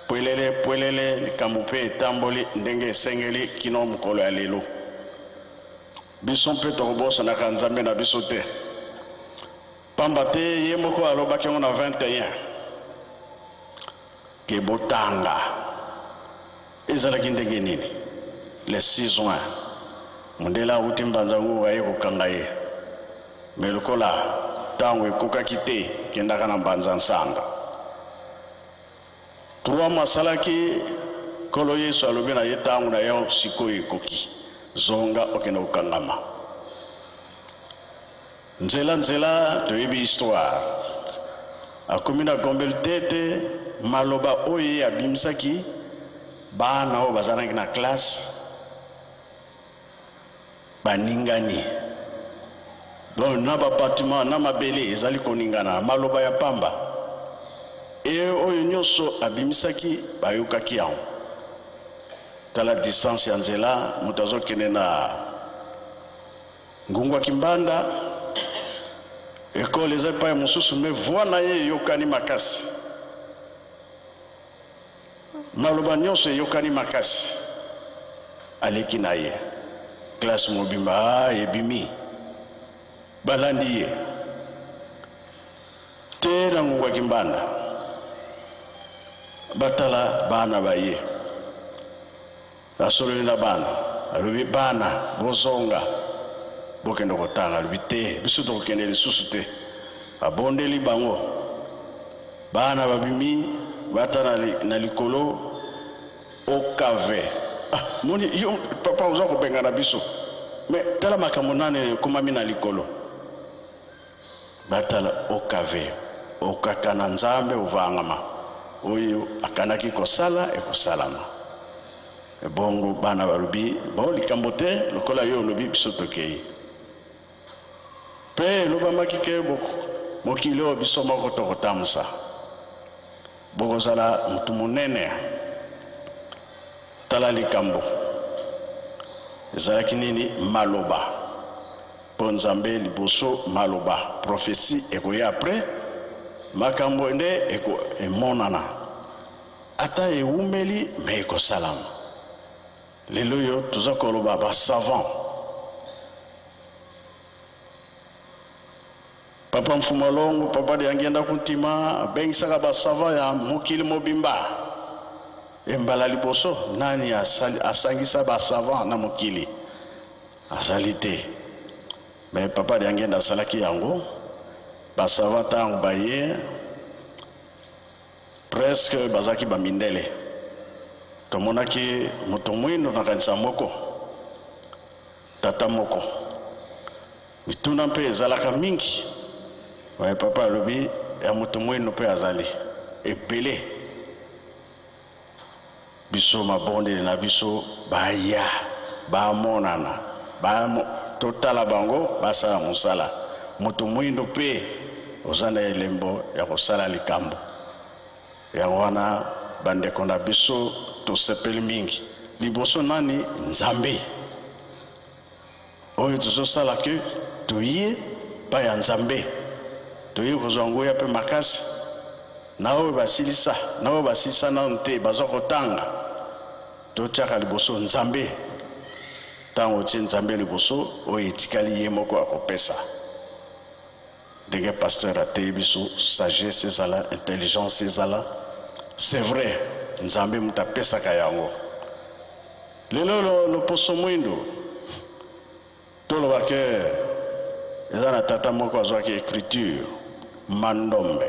pwelele likambo mpe etamboli ndenge esengeli kino mokolo ya lelo biso mpe tokobosanaka nzambe na biso te pamba te ye moko alobaki yango na 21 ke botanga ezalaki ndenge nini le 6 juin mondela auti mbanza ngungu aye kokanga ye me lokola ntango ekokaki te kendaka na mbanza nsanga 3 mois asalaki kolo yesu alobi na ye ntango na yo sikoyo ekoki zonga okende kokangama nzela toyebi histoire akomi na gombeli tete maloba oyo abimisaki bana oyo bazalaki na classe baningani donc na bapatima na mabele ezali koningana maloba ya pamba e oyo nyonso abimisaki bayokaki yango tala distance ya nzela moto azokende na ngungwa kimbanda ekole eza epai mosusu me voi na ye eyokani makasi maloba nyonso eyokani makasi aleki na ye klase mobimba ebimi balandi ye te na ngungwa kimbanda batala bana baye asololi na bana alobi bana bozonga bokende kotanga alobi te biso tokokende lisusu te abondeli bango bana babimi bata na likolo okave moni yo papa oza kobenga na biso me tala makambo nane ekomami na likolo batala okave okaka na nzambe ovangama oyo akanaki kosala ekosalama bongo bana balobi bon likambo te lokola yo olobi biso tokei mpe elobamaki ke mokili oyo biso moko tokotambusa bokozala motu monene tala likambo ezalaki nini maloba mpo nzambe liboso maloba profesi ekoya apres makambo nde emonana ata ewumeli me ekosalama lelo yo toza koloba basavant papa mfumalongo papa de angenda kuntima abengisaka basavant ya mokili mobimba embala liboso nani asangisa basavant na mokili azali te me papa de angenda asalaki yango basavant ntango baye presque bazalaki bamindele tomonaki moto mwindo na kanisa moko tata moko mituna mpe ezalaka mingi me papa alobi ya moto mwindo mpe azali ebele biso mabondeli na biso baya bamonana totala bango basala mosala moto mwindo mpe oza na elembo ya kosala likambo yango wana bandeko na biso tosepeli mingi liboso nani nzambe oyo tozosala ke toye pa ya nzambe toye kozwa nguya mpe makasi na oyo basilisa nano te baza kotanga totiaka liboso nzambe ntango otie nzambe liboso oyo etikali ye moko akopesa ndenge pasteur ateye biso sagesse ezala intelligence ezala c'est vrai nzambe mutu apesaka yango lelo loposo mwindo toloba ke eza na tata moko azwaki écriture mandombe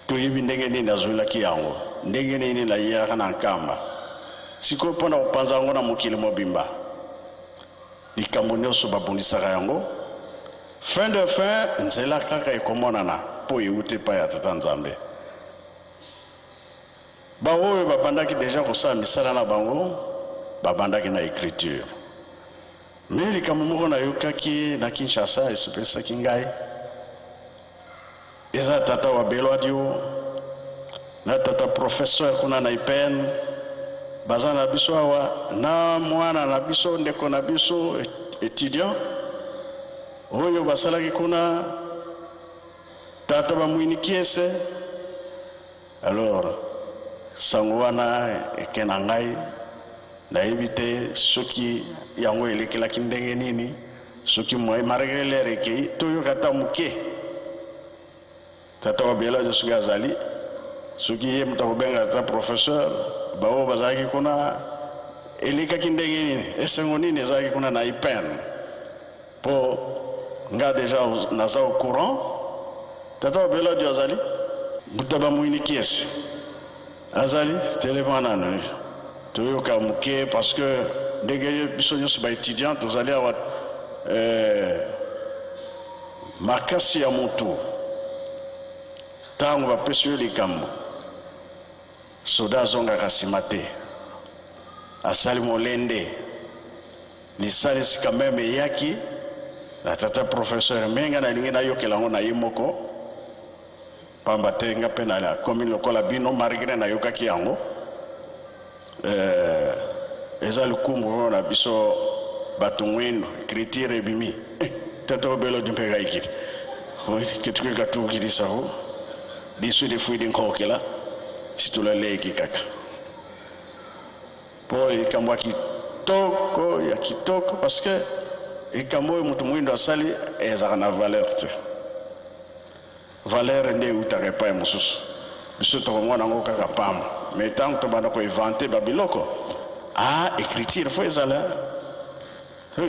toyebi ndenge nini azwelaki yango ndenge nini nayeyaka na nkamba sikoyo mpona kopanza yango na mokili mobimba likambo nyonso babundisaka yango fin de fin nzela kaka ekomonana mpo euti epai ya tata nzambe baoyo babandaki deja kosala misala na bango babandaki na écriture me likambo moko nayokaki na Kinshasa esopelisaki ngai eza tata wa Belwadio na tata professeur kuna na IPN baza na biso awa na mwana na biso ndeko na biso étudiant oyo basalaki kuna tata bamwini kiese alors sango wana eke na ngai nayebi te soki yango elekelaki ndenge nini soki maregelere ekei toyoka ta moke tata wa Belwadio soki azali soki ye moto akobenga tata professeur bao bazalaki kuna elekaki ndenge nini esengo nini ezalaki kuna na IPN mpo nga déjà naza au courant tata obela du azali mutaba muini kiesi azali telema nanu toyoka muke parce que ndenge biso nyonso ba étudiant tozali awa makasi ya mutu tango bapesi yo likambo soda azongaka nsima te asali molende lisalisi quand même eyaki na tata professeur menga nalingi nayokela yango na ye moko pamba te nga mpe na commune lokola bino malgré nayokaki yango eza lukumbu na biso bato ngwendo écriture ebimi tata obelo dimpe gaikiti ketukweka tukilisaho lisu defuidi nkokela situlaleki kaka po likambo ya kitoko parce que likambo oyo mutu mwindo asali ezalaka na valeur te valeur nde eutaka epai mosusu biso tokomona yango kaka pamba mais ntango tobanda koinvente babiloko écriture fo ezala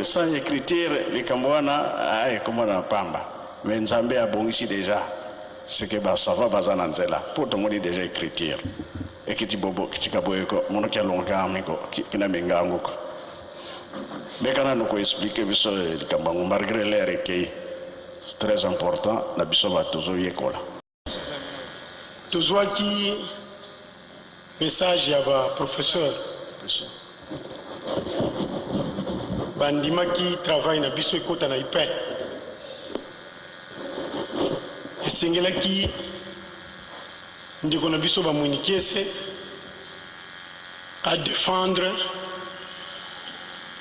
sans écriture likambo wana ekomona na pamba mais nzambe abongisi déjà ce que basava baza na nzela po tomoni déjà écriture ekiti bobo kitika boyeko mono kia longa amiko kina mengango ko mekana no ko expliquer biso likambango malgré l'air ekei c'est très important na biso batozo yekola tozwaki message ya ba professeur bandimaki travail na biso ekota na ipel esengelaki ndeko na biso bamwinikiese à défendre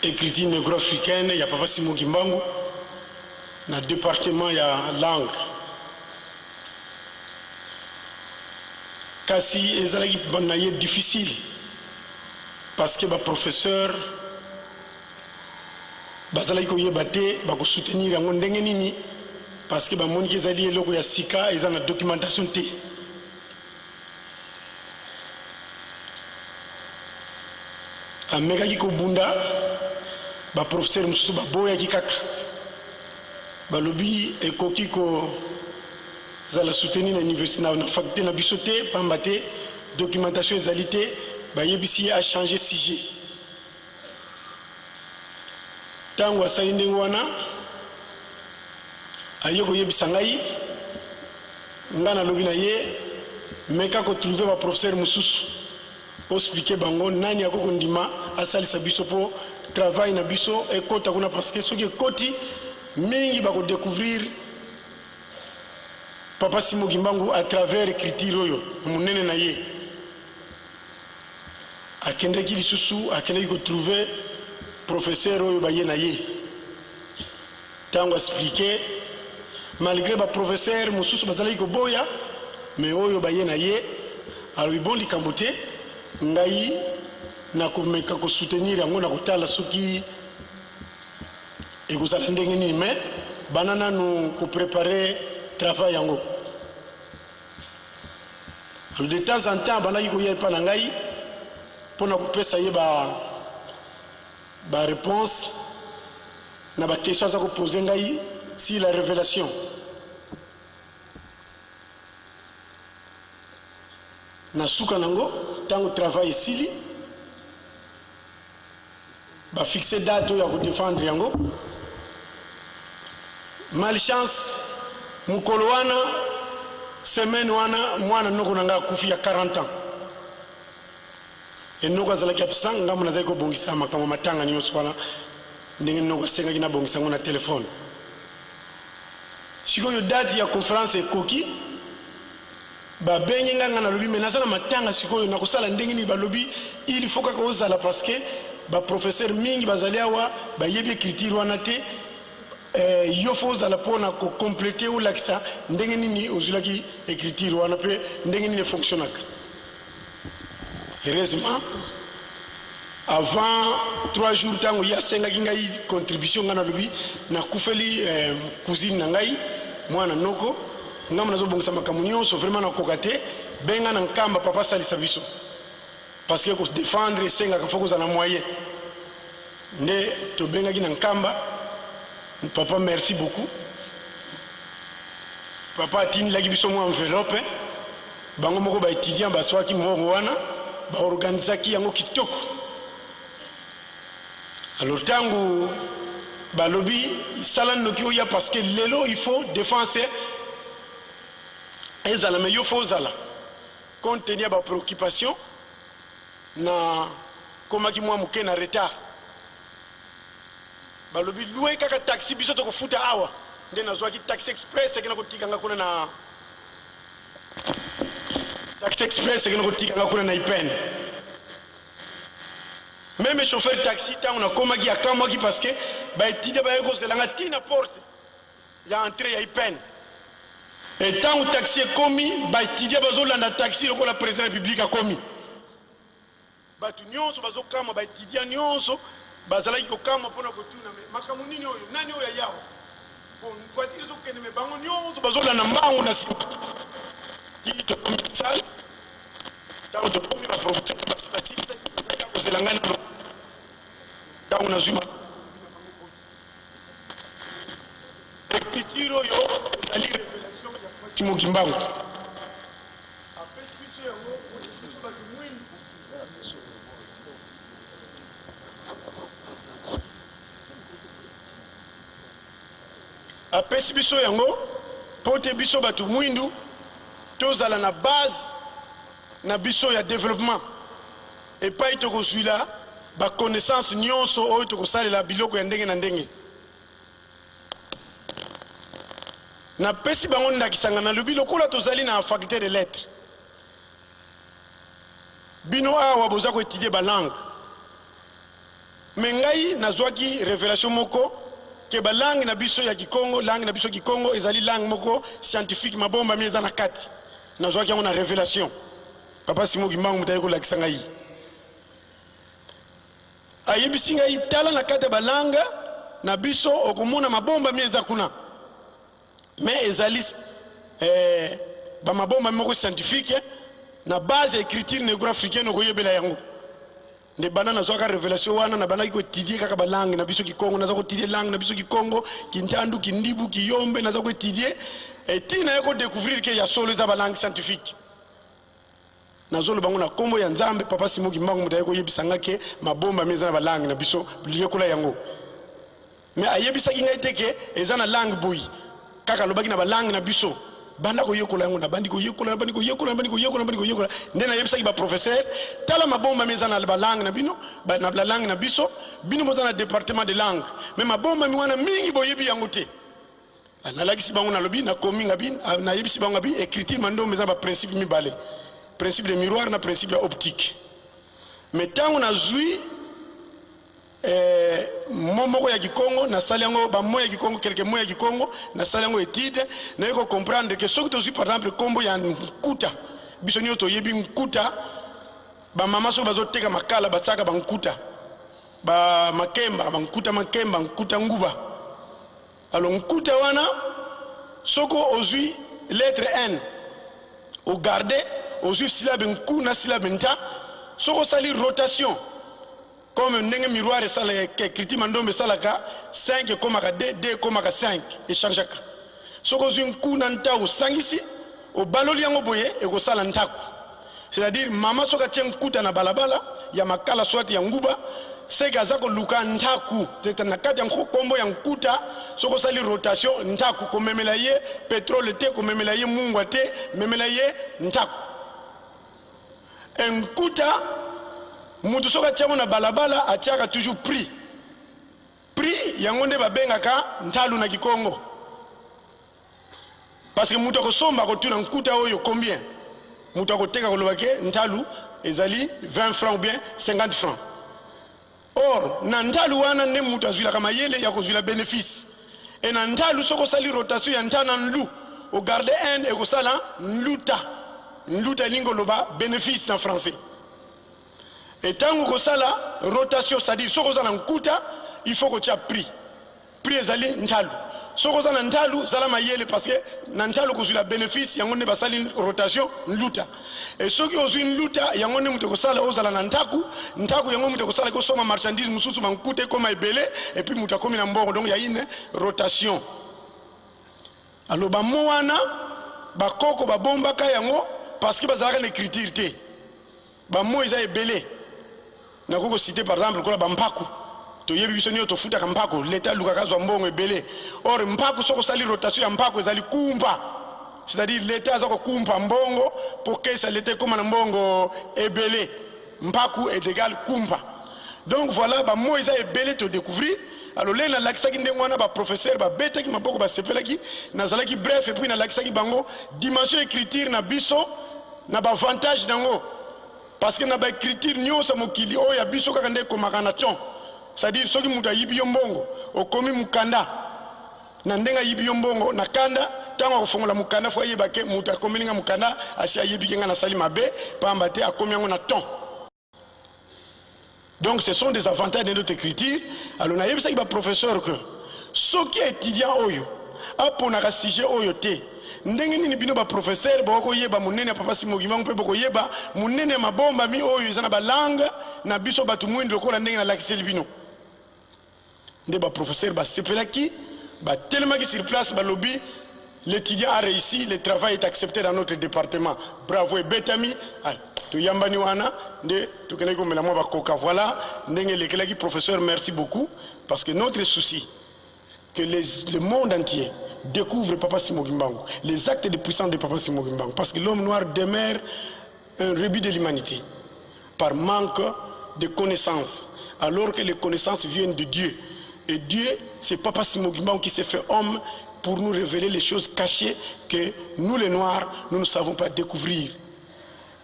écriture négro-africaine ya papa Simon Kimbangu na département ya langue kasi ezalaki na ye difficile parce que ba professeur bazalaki koyeba te bakosoutenir yango ndenge nini parce que bamoniki ezali eloko ya sika eza na documentation te amekaki kobunda baprofesseur mosusu baboyaki kaka balobi ekoki kozala soutenir na université na faculté na biso te pamba te documentation ezali te bayebisi ye achange sujet ntango asali ndenge wana aye koyebisa ngai nga nalobi na ye meka kotrouve baprofesseur mosusu oexplike bango nani akoko ndima asalisa biso mpo travail na biso ekota kuna parce que soki ekoti mingi bakodécouvrir papa Simon Kimbangu à travers écriture oyo monene na ye akendeki lisusu akendeki kotrouve professeur oyo baye na ye ntango explike malgré baprofesseur mosusu bazalaki koboya mais oyo baye na ye alobi bon likambo te ngai nakomeka kosoutenir yango na kotala soki ekozala ndenge nini mais bana nanu koprépare travail yango alors de temps en temps bandaki koya epa na ngai mpona kopesa ye baréponse na baquestion aza kopose ngai si la révélation na suka nango ntango travail esili bafixe date oyo ya kodéfendre yango malchance mokolo wana semaine wana mwana noko na ngai akufi ya 40 ans enoko azalaki absent ngambo nazali kobongisa makambo matanga nyonso wana ndenge noko asengaki nabongisa yango na telefone sikoyo date ya conférence ekoki babengi nga nalobi me naza na matanga sikoyo nakosala ndenge nini balobi il faut kaka ozala parce que baprofesseur mingi bazali awa bayebi écriture wana te yo fo ozala mpona kokomplete olakisa ndenge nini ozwilaki écriture wana mpe ndenge nini efonctionnaka heureusement avant 3 jours ntango ye asengaki ngai contribution ngai nalobi nakufeli cousine na ngai mwana noko ngambo nazobongisa makambo nyonso vraiment nakoka te benga na nkamba papa asalisa biso parce que kodéfendre esengaka fo kozala moyen nde tobengaki na nkamba Papa, merci beaucoup. Papa a tini lagi biso mwa enveloppe. Bango moko ba étudiant ba swaki moko wana ba organisaki yango kitoko. Alors tangu ba lobby sala noki oya parce que lelo il faut défenser ezala mais yo faut zala. Compte tenu ba préoccupation na komaki mwa muke na retard. Ba lobby loué kaka taxi biso to ko futa awa. Nde nazwaki taxi express ekena kotikanga kuna na taxi express ekena kotikanga kuna na IPN. Même chauffeur taxi tant on a komaki akamaki parce que ba étudiant ba yeko zelanga tina porte ya entrée ya IPN. Et tant au taxi est commis, ba étudiant bazolanda taxi loko la président de la République a commis. Ba tu nyonso bazokama ba étudiant nyonso bazalaki kokama pona kotuna makamu nini oyo nani oyo yao. Bon, voiture zo kene me bango nyonso bazolanda mbango na si. Qui te commis sale. Tant de commis ba professeur basibasisa ko zelanga na tant on a zuma. Écriture yo ali révélation ya Timo Kimbangu. Apesi biso yango pote biso batu mwindu tozala na base na biso ya développement et pas itoko suila ba connaissance nyonso oyo tokosalela biloko ya ndenge na ndenge na pesi bango ndakisanga na lobi lokola tozali na faculté de lettres bino awa boza ko étudier ba langue mais ngai nazwaki révélation moko que ba langue na biso ya Kikongo langue na biso Kikongo ezali langue moko scientifique mabomba mieza na kati nazwaki yango na révélation papa Simo Kimbangu mutaye ko lakisa ngai ayebisi ngai tala na kati ba langue na biso okomona mabomba mieza kuna mais ezali ba mabomba moko scientifique na base écriture négro-africaine okoyebela yango nde bana nazwaka révélation wana na bana ko étudier kaka ba langue na biso Kikongo naza ko étudier langue na biso Kikongo Kintandu Kindibu Kiyombe naza ko étudier et tina yako découvrir que ya solo za ba langue scientifique nazolo bango na kombo ya Nzambe papa Simo Kimbangu mutaye ko yebisanga ke mabomba meza na ba langue na biso liye kula yango mais ayebisa kinga iteke eza na langue boy kaka lobaki na ba langue na biso banda ko yekola yango na bandi ko yekola ndena yebisa ki ba professeur tala mabomba meza na ba langue na bino ba na la langue na biso bino boza na département de langue mais mabomba mi wana mingi boyebi yango te na lagisi bango na lobi na komi ngabi na yebisi bango ngabi écriture mando meza ba principe mi balé principe de miroir na principe optique mais tango na zui momoko ya Kikongo na salango ba moya Kikongo quelques moya Kikongo na salango étude na yeko comprendre que soki tozui par exemple kombo ya nkuta biso nyo to yebi nkuta ba mama so bazoteka makala batsaka ba nkuta ba makemba ba nkuta makemba nkuta nguba alors nkuta wana soko ozui lettre N au garder ozui syllabe nku na syllabe nta soko sali rotation comme ndenge miroir esala écriture mandombe salaka 5 komaka 2 komaka 5 échangeaka soko zwi nkuna ntaku sangisi obaloli yango boye ekosala ntaku c'est-à-dire mama soka tie nkuta na balabala ya makala swati ya nguba seka aza koluka ntaku na kati ya kombo ya nkuta soko sali rotation ntaku komemela ye pétrole te komemela ye mungwa te memela ye ntaku nkuta mutu soka tiango na balabala atiaka toujours prix yango nde babengaka ntalu na Kikongo parce que mutu akosomba akotuna nkuta oyo combien mutu akoteka koloba ke ntalu ezali 20 francs ou bien 50 francs or na ntalu wana nde mutu azwilaka mayele ya kozwila bénéfice et na ntalu soko sali rotation ya nta na nlu ogarde n ekosala nluta elingi loba bénéfice na français. Et tant que ça rotation, c'est-à-dire ce qu'on a en kuta, il faut que tu aies prix. Prix ezali ntalu. soko za nantalu zala mayele parce que nantalu ko la bénéfice yango ne basali rotation nluta et soki ozwi nluta yango ne muto ko sala ozala nantaku ntaku yango muto ko sala ko soma marchandise mususu bankute koma ebele et puis muto komi na mbongo donc ya une rotation alors ba moana ba koko ba bomba ka yango parce que bazalaka na écriture te ba mo eza ebele na koko citer par exemple ko ba mpaku to yebi biso nyo to futa kampako l'état lukaka zo mbongo ebele or mpako soko sali rotation ya mpako ezali kumpa c'est-à-dire l'état azako kumpa mbongo pour que ça l'état comme na mbongo ebele mpako est égal kumpa donc voilà ba mo eza ebele to découvrir alors là na lakisaki ndengwana ba professeur ba betaki maboko ba sepelaki na zalaki bref et puis na lakisaki bango dimension écriture na biso na ba avantage nango parce que na ba écriture nyonso mokili o ya biso kaka nde komaka na ton c'est-à-dire soki mutu ayibi yo mbongo okomi mukanda na ndenga yibi yo mbongo na kanda tango akofongola mukanda fo ayeba ke mutu akomi nga mukanda asi ayebi nga na sali mabe pamba te akomi yango na ton. Donc ce sont des avantages de notre écriture. Alors na yebisaki ba professeur que soki étudiant oyo aponaka sujet oyo te ndenge nini bino ba professeur boko yeba munene papa Simogima mpe boko yeba munene mabomba mi oyo ezana ba langue na biso batu mwindi lokola ndenge na lakiseli bino nde ba professeur ba sepelaki ba tellement qui sur place ba lobby l'étudiant a réussi, le travail est accepté dans notre département. Bravo et betami to yambani wana nde to keneko mela mo ba koka voilà ndenge lekelaki professeur merci beaucoup parce que notre souci que le monde entier découvre Papa Simogimbangu, les actes de puissance de Papa Simogimbangu, parce que l'homme noir demeure un rebut de l'humanité par manque de connaissances, alors que les connaissances viennent de Dieu. Et Dieu, c'est Papa Simogimbangu qui s'est fait homme pour nous révéler les choses cachées que nous les Noirs, nous ne savons pas découvrir.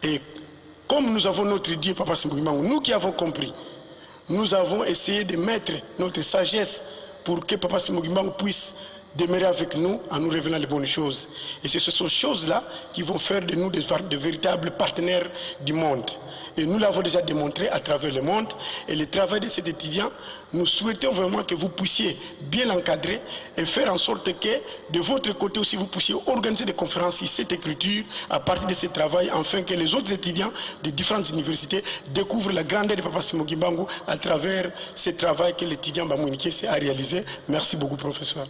Et comme nous avons notre Dieu, Papa Simogimbangu, nous qui avons compris, nous avons essayé de mettre notre sagesse pour que Papa Simogimbangu puisse demeurer avec nous en nous révélant les bonnes choses. Et c'est ces choses-là qui vont faire de nous de véritables partenaires du monde. Et nous l'avons déjà démontré à travers le monde. Et le travail de cet étudiant, nous souhaitons vraiment que vous puissiez bien l'encadrer et faire en sorte que de votre côté aussi vous puissiez organiser des conférences sur cette écriture à partir de ce travail, afin que les autres étudiants de différentes universités découvrent la grandeur de Papa Simogimbangu à travers ce travail que l'étudiant Bamouinike a réalisé. Merci beaucoup, professeur.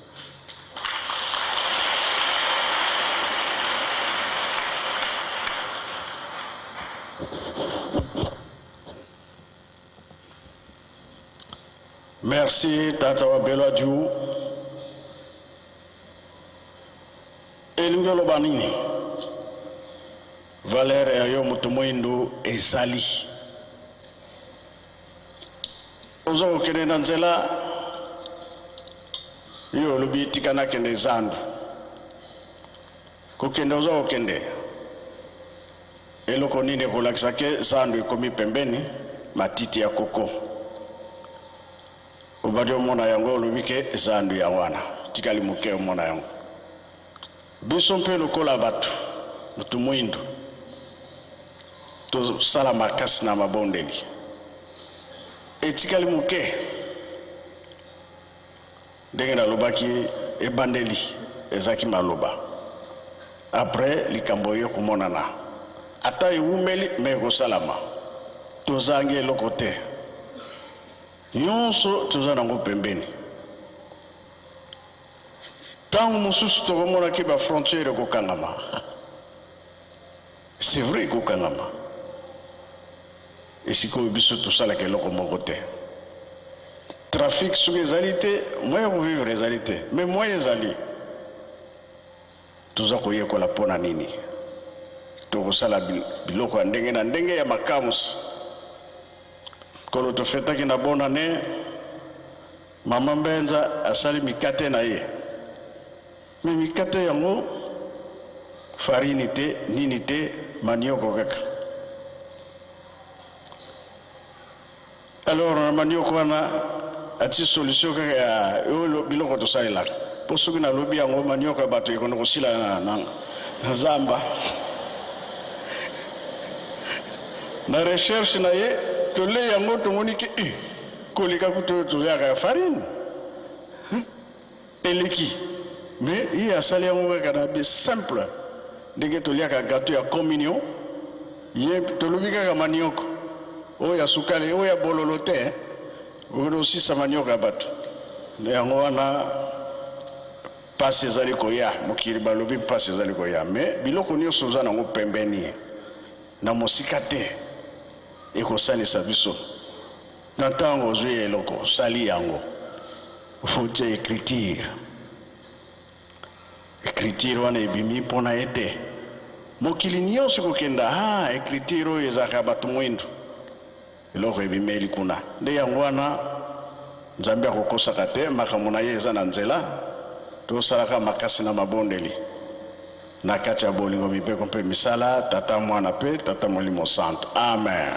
Merci Tata Wabelo Diou. Elingolo banini. Valère Ayo Mutumoindo Ezali. Ozo kene nanzela yo lobi tikana kende zandu. Ko kende ozo kende. Eloko nini kolakisa ke zandu ikomi pembeni matiti ya koko. Obadio mona yango lubike zandu ya wana tikali muke mona yango biso mpe lokola batu mutu mwindu to sala makasi na mabondeli etikali muke ndenge na lobaki ebandeli ezaki maloba après likambo yo kumonana ata iwumeli me kosalama tozangi eloko te nyonso toza nango pembeni ntango mosusu tokomonaki bafrontiere ekokangama c'est vrai ekokangama esikoyo biso tosalaka eloko moko te trafic soki ezali te moyen kovivre ezali te mais moyen ezali toza koyekola mpo na nini tokosala biloko ya ndenge na ndenge ya makamusi kolo tofetaki na bonne année mama Mbenza asali mikate na ye mais mikate yango farine te nini te manioko kaka alors na manioko wana ati solution kaka ya biloko tosalelaka mpo soki nalobi yango manioko ya bato ekondo kosila na zamba na recherche na ye tole yango tomoni ke kolika kuto toyaka ya farine eleki mais il asali yango kaka na bi simple ndenge toliaka gâteau ya communion ye tolobi kaka manioko oyo ya sukali oyo ya bololo te oyo osisa manioko ya bato nde yango wana mpasi ezali koya mokili balobi mpasi ezali koya me biloko nyonso oza nango pembeni na mosika te ekosalisa biso na ntango ozwi eloko osali yango ofotia écriture wana ebimi mpona ye te mokili nyonso kokenda écriture oyo ezalaka bato mwindu eloko ebimeli kuna nde yango wana nzambe akokosaka te makambo na ye eza na nzela tosalaka makasi na mabondeli na kati ya bolingo mibeko mpe misala tata mwana mpe tata molimo santo amen.